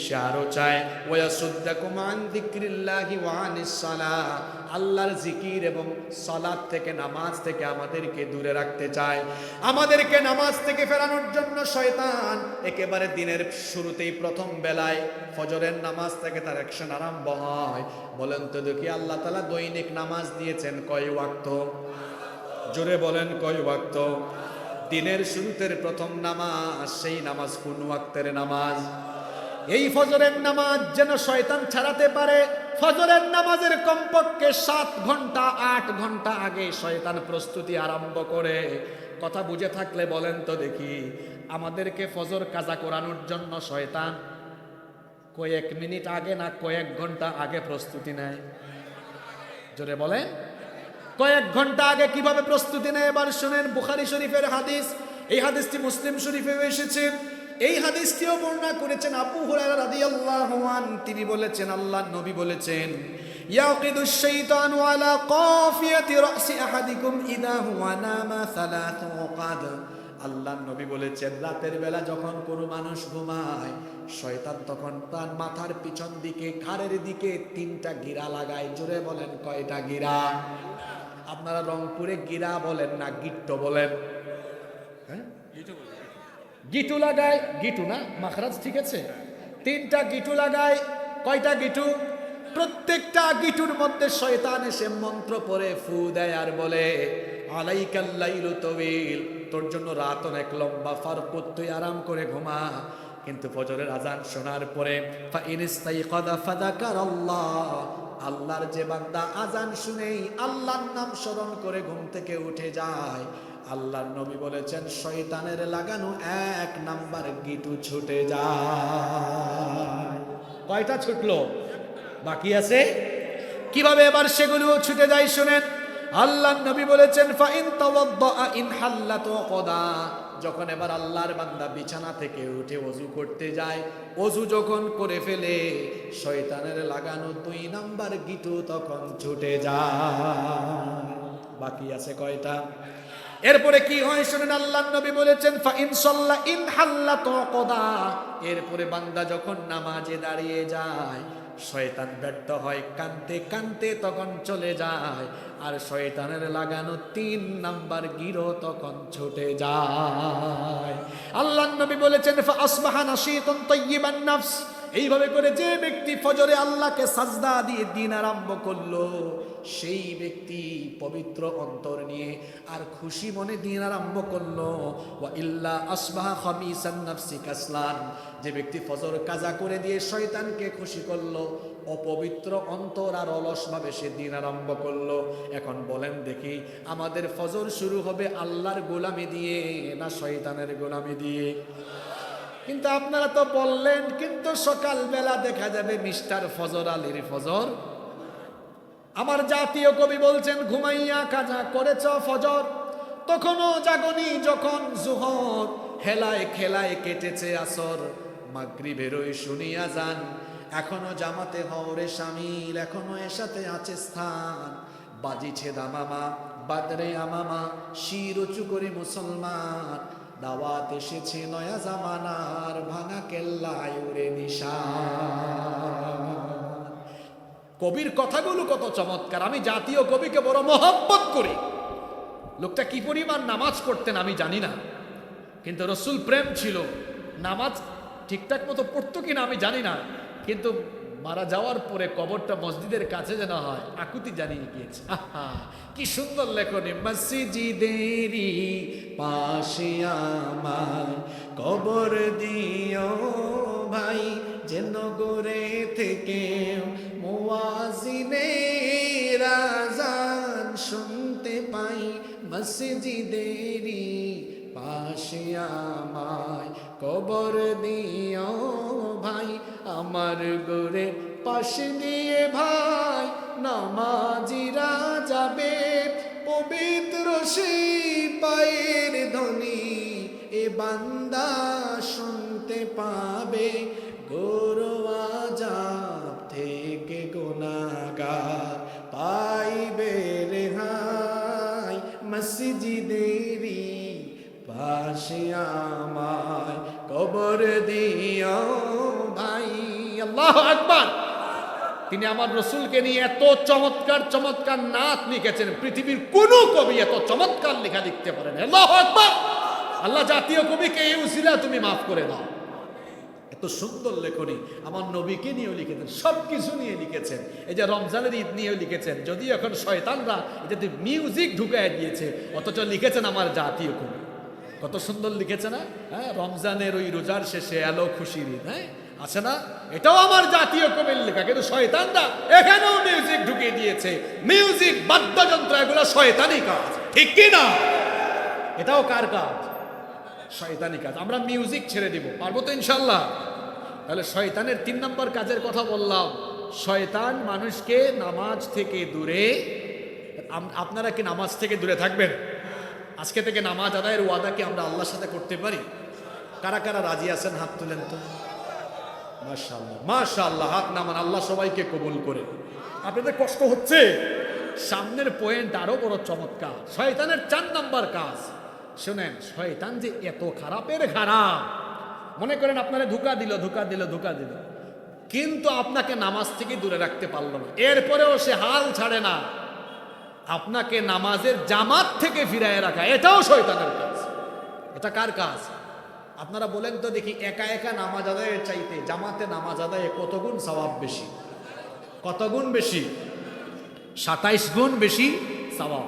সে আরো চায় ওয়াসুদ্দাকুম আন যিকরিল্লাহি ওয়া আনিস সালাহ, আল্লাহর জিকির এবং সালাত থেকে, নামাজ থেকে আমাদেরকে দূরে রাখতে চায়। আমাদেরকে নামাজ থেকে ফেরানোর জন্য শয়তান একেবারে দিনের শুরুতেই প্রথম বেলায় ফজরের নামাজ থেকে তার অ্যাকশন আরম্ভ হয়। বলেন তো দেখি, আল্লাহ তাআলা দৈনিক নামাজ দিয়েছেন কয় ওয়াক্ত? জোরে বলেন, কয় ওয়াক্ত? দিনের শুরুতের প্রথম নামাজ, সেই নামাজ কোন ওয়াক্তের নামাজ? এই ফজরের নামাজ যেন শয়তান ছাড়াতে পারে, ফজরের নামাজের কমপক্ষে 7 ঘন্টা 8 ঘন্টা আগে শয়তান প্রস্তুতি আরম্ভ করে। কথা বুঝে থাকলে বলেন তো দেখি, আমাদেরকে ফজর কাজা করানোর জন্য শয়তান কয়েক মিনিট আগে না কয়েক ঘন্টা আগে প্রস্তুতি নেয়? জোরে বলেন, কয়েক ঘন্টা আগে কিভাবে প্রস্তুতি নেয়? এবার শুনেন বুখারী শরীফের হাদিস, এই হাদিসটি মুসলিম শরীফে এসেছে। এই হাদিসটিও বর্ণনা করেছেন আবু হুরায়রা রাদিয়াল্লাহু আনহু। তিনি বলেছেন, আল্লাহর নবী বলেছেন, ইয়াকিদুশ শাইতানু আলা কাফিয়াতি রাসি আহাদিকুম ইদা হুয়া নামা সালাসু ওয়াকাদ। আল্লাহর নবী বলেছেন, রাতের বেলা যখন কোনো মানুষ ঘুমায়, শয়তান তখন তার মাথার পিছন দিকে, ঘাড়ের দিকে 3টা গিরা লাগায়। জোরে বলেন, কয়টা গিরা? আপনারা রংপুরে গিরা বলেন না গিট্টো বলেন? হ্যাঁ, গিটু লাগায়। গিটু না, মাখরাজ ঠিক আছে। 3টা গিটু লাগায়। কয়টা গিটু? প্রত্যেকটা গিটুর মধ্যে শয়তান এসে মন্ত্র পড়ে ফু দেয় আর বলে আলাইকাল লাইলু তাওয়িল, তোর জন্য রাত অনেক লম্বা, ফারকুত, তুই আরাম করে ঘুমা। কিন্তু ফজরের আজান শোনার পরে ফা ইনস্তাইকাযা ফাযাকারাল্লাহ, আল্লাহর যে বান্দা আজান শুনেই আল্লাহর নাম স্মরণ করে ঘুম থেকে উঠে যায়, আল্লাহর নবী বলেছেন শয়তানের লাগানো 1 নাম্বার গিটু ছুটে যায়। কয়টা ছুটলো? বাকি আছে। কিভাবে এবার সেগুলো ছুটে যায় শুনেন। আল্লাহর নবী বলেছেন ফা ইন তাওয়াদ্দা ইন হাল্লাত ওয়াকদা, যখন এবার আল্লাহর বান্দা বিছানা থেকে উঠে ওযু করতে যায়, ওযু যখন করে ফেলে শয়তানের লাগানো 2 নাম্বার গিটু তখন ছুটে যায়। বাকি আছে কয়টা? এরপরে কি হয় শুনেন। আল্লাহর নবী বলেছেন ফা ইন সাল্লা ইন হাল্লাত ওয়াকদা, এরপরে বান্দা যখন নামাজে দাঁড়িয়ে যায়, শয়তান ব্যর্থ হয়, কানতে কানতে তখন চলে যায়, আর শয়তানের লাগানো 3 নাম্বার গিরো তখন ছুটে যায়। আল্লাহর নবী বলেছেন ফা আসবাহা নাশীতান তাইয়িবান নাফস, এইভাবে করে যে ব্যক্তি ফজরে আল্লাহকে সাজদা দিয়ে দিন আরম্ভ করলো, সেই ব্যক্তি পবিত্র অন্তর নিয়ে আর খুশি মনে দিন আরম্ভ করলো। ওয়া ইল্লা আসবাহা খামিসান নাফসি কাসলান, যে ব্যক্তি ফজর কাজা করে দিয়ে শয়তানকে খুশি করলো, অপবিত্র অন্তর আর অলসভাবে সে দিন আরম্ভ করলো। এখন বলেন দেখি, আমাদের ফজর শুরু হবে আল্লাহর গোলামি দিয়ে না শয়তানের গোলামি দিয়ে? কিন্তু আপনারা তো বললেন, কিন্তু সকালবেলা দেখা যাবে মিস্টার ফজর আলীর ফজর। আমার জাতীয় কবি বলছেন ঘুমাইয়া কাজা করেছ ফজর, তখনও জাগনি যখন জোহর, হেলায় খেলায় কেটেছে আসর, মাগরিবেরই শুনিয়া যান, এখনো জামাতে হওরে শামিল, এখনো এর সাথে আছে স্থান, বাজিছে দামামা বাদরে আমামা, শির উঁচু করে মুসলমান, দাওয়াত এসেছে নয়া জামানার, ভাঙা কেল্লায় উড়ে নিশান। কবির কথাগুলো কত চমৎকার। আমি জাতীয় কবিকে বড় মহব্বত করি। লোকটা কি পরিমাণ নামাজ পড়তেন আমি জানি না, কিন্তু রসুল প্রেম ছিল। নামাজ ঠিকঠাক মতো পড়তো কিনা আমি জানি না, কিন্তু মারা যাওয়ার পরে কবরটা মসজিদের কাছে যেন হয় আকুতি জানিয়ে গিয়েছে। আহা কি সুন্দর লেখনী। মসজিদেরি পাশে আমার কবর দিও ভাই, যেন গড়ে থেকে মুয়াজ্জিনের আযান শুনতে পাই, মসজিদেরি পাশে আমায় কবর দিও ভাই, আমার গোরে পাশে দিয়ে ভাই নামাজিরা যাবে, পবিত্র সেই পায়ের ধ্বনি এ বান্দা শুনতে পাবে, গোরো আযাব থেকে গুনাহগার পাইবে রেহাই, মসজিদেরি পাশে আমায় কবর দিও ভাই। আল্লাহু আকবার। তিনি আমার রসুলকে নিয়ে এত চমৎকার চমৎকার নাত লিখেছেন, পৃথিবীর কোন কবি এত চমৎকার লেখা লিখতে পারেন। আল্লাহু আকবার। আল্লাহ জাতীয় কবিকে এই উসিলা তুমি মাফ করে দাও। এত সুন্দর লেখনী আমার নবীকে নিয়েও লিখেছেন, সবকিছু নিয়ে লিখেছেন। এই যে রমজানের ঈদ নিয়েও লিখেছেন, যদি এখন শয়তানরা এটাতে মিউজিক ঢুকায় দিয়েছে, অথচ লিখেছেন আমার জাতীয় কবি। কত সুন্দর লিখেছে না? হ্যাঁ, রমজানের ওই রোজার শেষে এলো খুশির ঈদ, হ্যাঁ আছে না? এটাও আমার জাতীয় কবির লেখা, কিন্তু শয়তানরা এখানেও মিউজিক ঢুকিয়ে দিয়েছে। মিউজিক, বাদ্যযন্ত্র, এগুলো শয়তানি কাজ, ঠিক কি না? এটাও কার কাজ? শয়তানি কাজ। আমরা মিউজিক ছেড়ে দিব, পারবো তো ইনশাল্লাহ? তাহলে শয়তানের 3 নম্বর কাজের কথা বললাম। শয়তান মানুষকে নামাজ থেকে দূরে। আপনারা কি নামাজ থেকে দূরে থাকবেন? আজকে থেকে নামাজ আদায়ের ওয়াদা কি আমরা আল্লাহর সাথে করতে পারি? কারা কারা রাজি আছেন হাত তুলেন তো। মাশাআল্লাহ মাশাআল্লাহ, হাত নামান, আল্লাহ সবাইকে কবুল করে। আপনাদের কষ্ট হচ্ছে? সামনের পয়েন্ট আরো বড় চমৎকার। শয়তানের 4 নম্বর কাজ শুনেন। শয়তান যে এত খারাপের খারাপ, মনে করেন আপনারা ধোঁকা দিল, কিন্তু আপনাকে নামাজ থেকে দূরে রাখতে পারলো না। এরপরেও সে হাল ছাড়ে না, আপনাকে নামাজের জামাত থেকে ফিরায় রাখা, এটাও শয়তানের কাজ। এটা কার কাজ? আপনারা বলেন তো দেখি, একা একা নামাজ আদায়ের চাইতে জামাতে নামাজ আদায়ে কত গুণ সওয়াব বেশি? কত গুণ বেশি? 27 গুণ বেশি সওয়াব।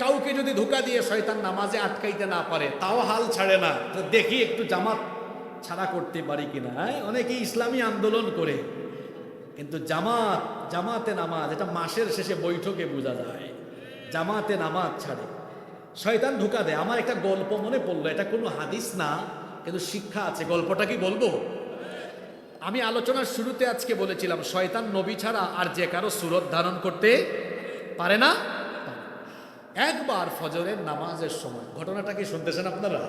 কাউকে যদি ধোঁকা দিয়ে শয়তান নামাজে আটকাইতে না পারে, তাও হাল ছাড়ে না, তো দেখি একটু জামাত ছাড়া করতে পারি কিনা। অনেকেই ইসলামী আন্দোলন করে, কিন্তু জামাতে নামাজ এটা মাসের শেষে বৈঠকে বোঝা যায়। জামাতে নামাজ ছাড়ে শয়তান ধোঁকা দেয়। আমার একটা গল্প মনে পড়লো, এটা কোনো হাদিস না, কিন্তু শিক্ষা আছে। গল্পটা কি বলবো? আমি আলোচনার শুরুতে আজকে বলেছিলাম শয়তান নবী ছাড়া আর যে কারো সুরত ধারণ করতে পারে না। একবার ফজরের নামাজের সময়, ঘটনাটা কি শুনতেছেন আপনারা?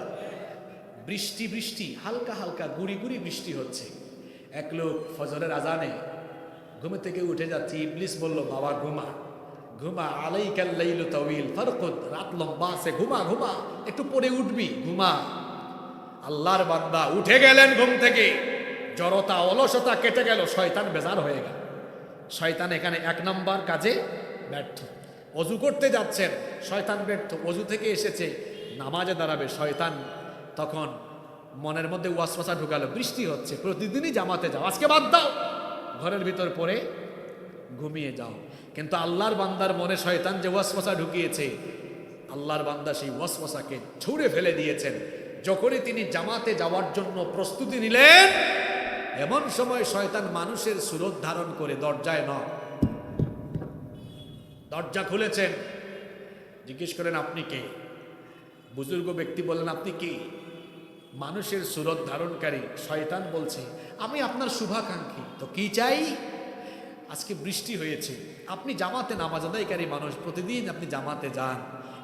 বৃষ্টি হালকা হালকা গুড়ি গুড়ি বৃষ্টি হচ্ছে। এক লোক ফজরের আজানে ঘুমে থেকে উঠে যাচ্ছে। ইবলিস বলল, বাবা ঘুমা ঘুমা, আলাইকাল লাইলু তাওয়িল ফারকুদ, রাত লম্বা আছে, ঘুমা ঘুমা, একটু পরে উঠবি, ঘুমা। আল্লাহর বান্দা উঠে গেলেন ঘুম থেকে, জড়তা অলসতা কেটে গেল, শয়তান বেজার হয়ে গেল। শয়তান এখানে 1 নম্বর কাজে ব্যর্থ। অজু করতে যাচ্ছেন, শয়তান ব্যর্থ। অজু থেকে এসেছে, নামাজে দাঁড়াবে, শয়তান তখন মনের মধ্যে ওয়াসওয়াসা ঢুকালো, বৃষ্টি হচ্ছে, প্রতিদিনই জামাতে যাও, আজকে বাদ দাও, ঘরের ভিতর পড়ে ঘুমিয়ে যাও। কিন্তু আল্লাহর বান্দার মনে শয়তান যে ওয়াসওয়াসা ঢুকিয়েছে, আল্লাহর বান্দা সেই ওয়াসওয়াসাকে ছুঁড়ে ফেলে দিয়েছেন। যখনই তিনি জামাতে যাওয়ার জন্য প্রস্তুতি নিলেন, এমন সময় শয়তান মানুষের সুরত ধারণ করে দরজায় দরজা খুলেছেন। জিজ্ঞেস করেন, আপনি কে? বুজুর্গ ব্যক্তি বলেন, আপনি কি? মানুষের সুরত ধারণকারী শয়তান বলছে, আমি আপনার শুভাকাঙ্ক্ষী। তো কি চাই? আজকে বৃষ্টি হয়েছে, আপনি জামাতে নামাজ আদায়কারী মানুষ, প্রতিদিন আপনি জামাতে যান,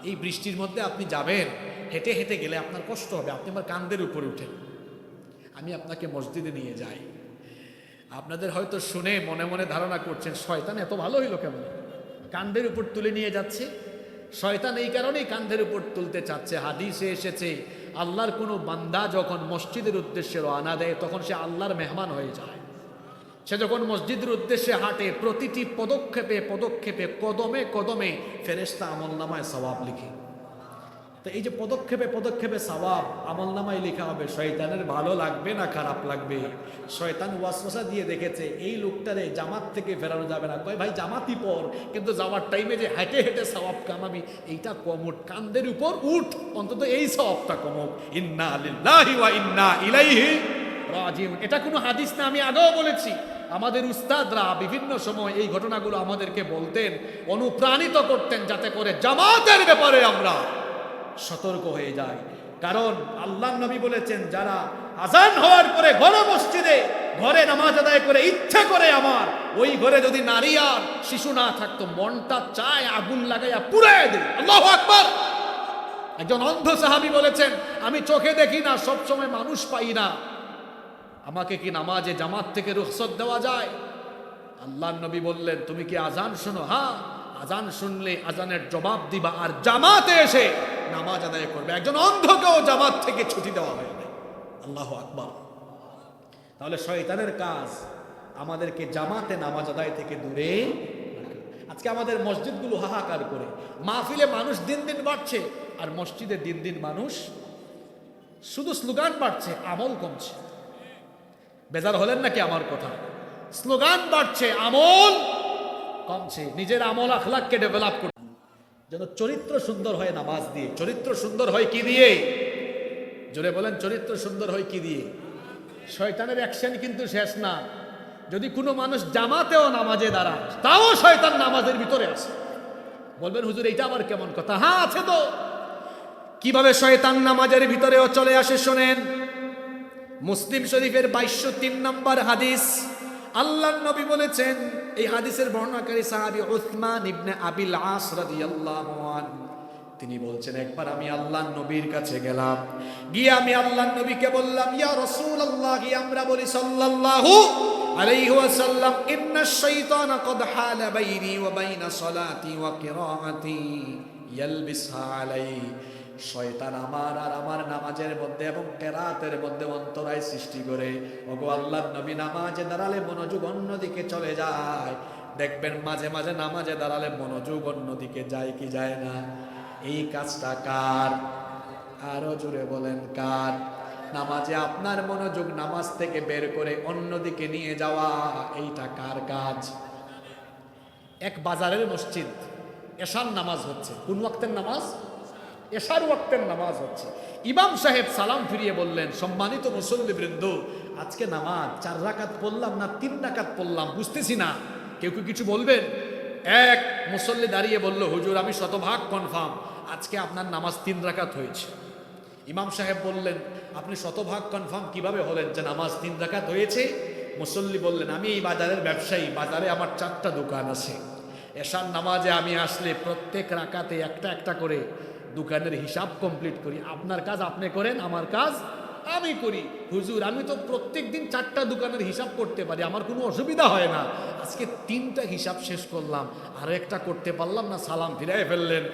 এই বৃষ্টির মধ্যে আপনি যাবেন, হেঁটে হেঁটে গেলে আপনার কষ্ট হবে, আপনি আমার কাঁধের উপরে উঠেন, আমি আপনাকে মসজিদে নিয়ে যাই। আপনাদের হয়তো শুনে মনে মনে ধারণা করছেন, শয়তান এত ভালো হইল কেমন, কাঁধের উপর তুলে নিয়ে যাচ্ছে। শয়তান এই কারণেই কাঁধের উপর তুলতে চাচ্ছে। হাদিসে এসেছে, আল্লাহর কোনো বান্দা যখন মসজিদের উদ্দেশ্যে রওনা দেয়, তখন সে আল্লাহর মেহমান হয়ে যায়। সে যখন মসজিদের উদ্দেশ্যে হাঁটে, প্রতিটি পদক্ষেপে পদক্ষেপে, কদমে কদমে ফেরেশতা আমলনামায় সওয়াব লিখে। তো এই যে পদক্ষেপে পদক্ষেপে সওয়াব আমলনামায় লেখা হবে, শয়তানের ভালো লাগবে না খারাপ লাগবে? শয়তান ওয়াসওয়াসা দিয়ে দেখেছে, এই লোকটারে জামাত থেকে ফেরানো যাবে না। কয়, ভাই জামাতই পর, কিন্তু যাওয়ার টাইমে যে হেঁটে হেঁটে সওয়াব কামাবি, এইটা কম উঠ, কান্দের উপর উঠ, অন্তত এই সওয়াবটা কমুক। ইন্না লিল্লাহি ওয়া ইন্না ইলাইহি রাজিউন। এটা কোনো হাদিস না, আমি আগেও বলেছি। আমাদের উস্তাদরা বিভিন্ন সময় এই ঘটনাগুলো আমাদেরকে বলতেন, অনুপ্রাণিত করতেন, যাতে করে জামাতের ব্যাপারে আমরা সতর্ক হয়ে যায়। কারণ আল্লাহ নবী বলেছেন, যারা আজান হওয়ার পরে ঘরে নামাজ আদায় করে ইচ্ছা করে, আমার ওই ঘরে যদি নারী আর শিশু না থাকতো, মনটা চায় আগুন লাগাইয়া পুড়ায় দেয়। আল্লাহু আকবার। একজন অন্ধ সাহাবী বলেছেন, আমি চোখে দেখি না, সব সময় মানুষ পাই না, আমাকে কি নামাজে জামাত থেকে রুখসত দেওয়া যায়? আল্লাহ নবী বললেন, তুমি কি আজান শোনো? হ্যাঁ, আজান শুনলে আজানের জবাব দিবা, আর জামাতে এসে নামাজ আদায় করবে। একজন অন্ধকেও জামাত থেকে ছুটি দেওয়া হয় না। আল্লাহু আকবার। তাহলে শয়তানের কাজ আমাদেরকে জামাতে নামাজ আদায় থেকে দূরে। আজকে আমাদের মসজিদগুলো হাহাকার করে, মাহফিলে মানুষ দিন দিন বাড়ছে, আর মসজিদে দিন দিন মানুষ শুধু স্লোগান বাড়ছে, আমল কমছে। বেজার হলেন নাকি আমার কথা? স্লোগান বাড়ছে, আমল কমছে। নিজের আমল আখলাককে ডেভেলপ করতে, যেন চরিত্র সুন্দর হয় নামাজ দিয়ে। চরিত্র সুন্দর হয় কি দিয়ে? জোরে বলেন, চরিত্র সুন্দর হয় কি দিয়ে? শয়তানের অ্যাকশন কিন্তু শেষ না। যদি কোনো মানুষ জামাতেও নামাজে দাঁড়ায়, তাও শয়তান নামাজের ভিতরে আছে। বলবেন, হুজুর এইটা আবার কেমন কথা? হ্যাঁ, আছে তো। কিভাবে শয়তান নামাজের ভিতরেও চলে আসে শোনেন। মুসলিম শরীফের 2203 নম্বর হাদিস, আল্লাহর নবী বলেছেন, এই হাদিসের বর্ণনাকারী সাহাবী উসমান ইবনে আবিল আস রাদিয়াল্লাহু আনহু, তিনি বলছেন, একবার আমি আল্লাহর নবীর কাছে গেলাম, গিয়ে আমি আল্লাহর নবীকে বললাম, ইয়া রাসূলুল্লাহ, আমরা বলি সাল্লাল্লাহু আলাইহি ওয়াসাল্লাম, ইন্নাশ শাইতানা ক্বাদ হালা বাইনি ওয়া বাইনা সালাতি ওয়া কিরাআতি ইয়ালবিসহা আলাই। শয়তান আমার আর আমার নামাজের মধ্যে এবং কেরাতের মধ্যে অন্তরায় সৃষ্টি করে। ওগো আল্লাহর নবী, নামাজে দাঁড়ালে মনোযোগ অন্যদিকে চলে যায়। দেখবেন মাঝে মাঝে নামাজে দাঁড়ালে মনোযোগ অন্যদিকে যায় কি যায় না? এই কাজটা কার? আরো জোরে বলেন, কার? নামাজে আপনার মনোযোগ নামাজ থেকে বের করে অন্যদিকে নিয়ে যাওয়া, এইটা কার কাজ? এক বাজারের মসজিদ, এশার নামাজ হচ্ছে। কোন ওয়াক্তের নামাজ? এশার ওয়াক্তের নামাজ হচ্ছে। ইমাম সাহেব সালাম ফিরিয়ে বললেন, সম্মানিত মুসল্লিবৃন্দ, আজকে নামাজ 4 রাকাত পড়লাম না 3 রাকাত পড়লাম বুঝতেছি না, কেউ কি কিছু বলবেন? এক মুসল্লি দাঁড়িয়ে বলল, হুজুর আমি শতভাগ কনফার্ম আজকে আপনার নামাজ 3 রাকাত হয়েছে। ইমাম সাহেব বললেন, আপনি শতভাগ কনফার্ম কিভাবে হলেন যে নামাজ 3 রাকাত হয়েছে? মুসল্লি বললেন, আমি এই বাজারের ব্যবসায়ী, বাজারে আমার 4টা দোকান আছে। এশার নামাজে আমি আসলে প্রত্যেক রাকাতে একটা একটা করে দোকানের হিসাব কমপ্লিট করি। আপনার কাজ আপনি করেন, আমার কাজ আমি করি। হুজুর আমি তো প্রত্যেক দিন 4টা দোকানের হিসাব করতে পারি, আমার কোনো অসুবিধা হয় না। আজকে 3টা হিসাব শেষ করলাম, আরো একটা করতে পারলাম না, সালাম ফিরাই ফেললেন।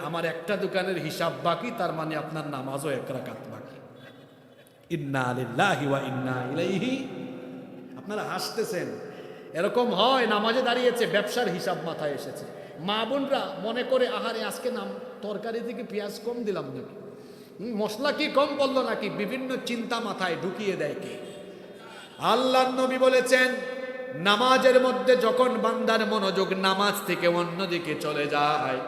আমার একটা দোকানের হিসাব বাকি, তার মানে আপনার নামাজও 1 রাকাত বাকি। ইন্না লিল্লাহি ওয়া ইন্না ইলাইহি। আপনারা হাসতেছেন, এরকম হয়, নামাজে দাঁড়িয়েছে, ব্যবসার হিসাব মাথায় এসেছে। মা বোনরা মনে করে, আহারে আজকে তরকারি থেকে পেঁয়াজ কম দিলাম নাকি, মশলা কি কম পড়লো নাকি, বিভিন্ন চিন্তা মাথায় ঢুকিয়ে দেয় কে? আল্লাহর নবী বলেছেন, নামাজের মধ্যে যখন বান্দার মনোযোগ নামাজ থেকে অন্যদিকে চলে যায়,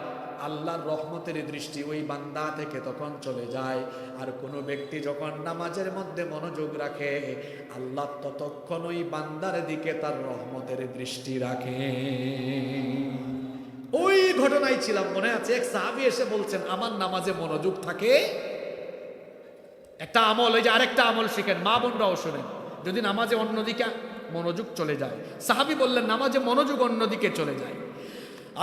আল্লাহর রহমতের দৃষ্টি ওই বান্দা থেকে তখন চলে যায়। আর কোনো ব্যক্তি যখন নামাজের মধ্যে মনোযোগ রাখে, আল্লাহ ততক্ষণ ওই বান্দার দিকে তার রহমতের দৃষ্টি রাখে। ওই ঘটনায় ছিলাম, মনে আছে, এক সাহাবী এসে বলছেন, আমার নামাজে মনোযোগ থাকে। একটা আমল, এই যে আরেকটা আমল শিখেন, মা বোনরাও শোনেন, যদি নামাজে অন্যদিকে মনোযোগ চলে যায়, সাহাবী বললেন নামাজে মনোযোগ অন্যদিকে চলে যায়,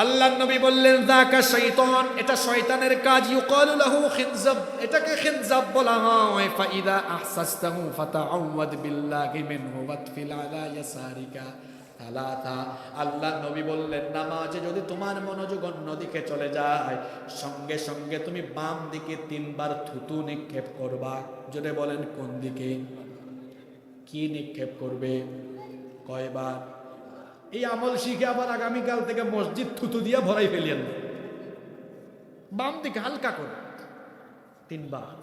আল্লাহর নবী বললেন, যাকা শাইতান, এটা শয়তানের কাজ। ইউকালু লাহু খিনজাব, এটাকে খিনজাব বলা হয়। ফাইদা আহসাসতাহু ফাতাআওয়াদ বিল্লাহি মিনহু ওয়াতফিল আলা ইয়াসারিকা সালাতা। আল্লাহর নবী বললেন, নামাজে যদি তোমার মনোযোগ অন্যদিকে চলে যায়, সঙ্গে সঙ্গে তুমি বাম দিকে 3 বার থুতু নিক্ষেপ করবা। যদি বলেন কোন দিকে? কি নিক্ষেপ করবে? কয়বার? এই আমল শিখে আবার আগামীকাল থেকে মসজিদ থুতু দিয়ে ভরাই ফেলিয়েন, বাম দিকে হালকা করে 3 বার।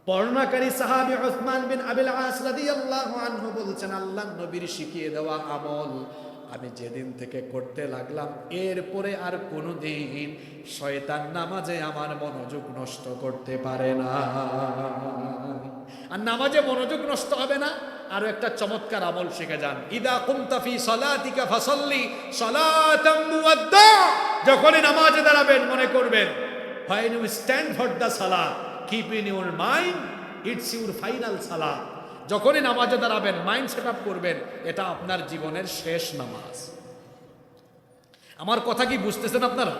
বর্ণনাকারী সাহাবী উসমান বিন আবিল আস রাদিয়াল্লাহু আনহু বলছেন, আল্লাহর নবীর শিখিয়ে দেওয়া আমল আমি যেদিন থেকে করতে লাগলাম, এরপরে আর কোনোদিন শয়তান নামাজে আমার মনোযোগ নষ্ট করতে পারে না। আর নামাজে মনোযোগ নষ্ট হবে না, আরো একটা চমৎকার আমল শিখে যান। ইদা কুমতা ফি সালাতিকা ফাসাল্লি সালাতাম মুওয়াদ্দা। যখনই নামাজে দাঁড়াবেন মনে করবেন, when you stand for the salah, keep in your mind it's your final salah. যখনই নামাজে দাঁড়াবেন মাইন্ড সেট আপ করবেন, এটা আপনার জীবনের শেষ নামাজ। আমার কথা কি বুঝতেছেন আপনারা?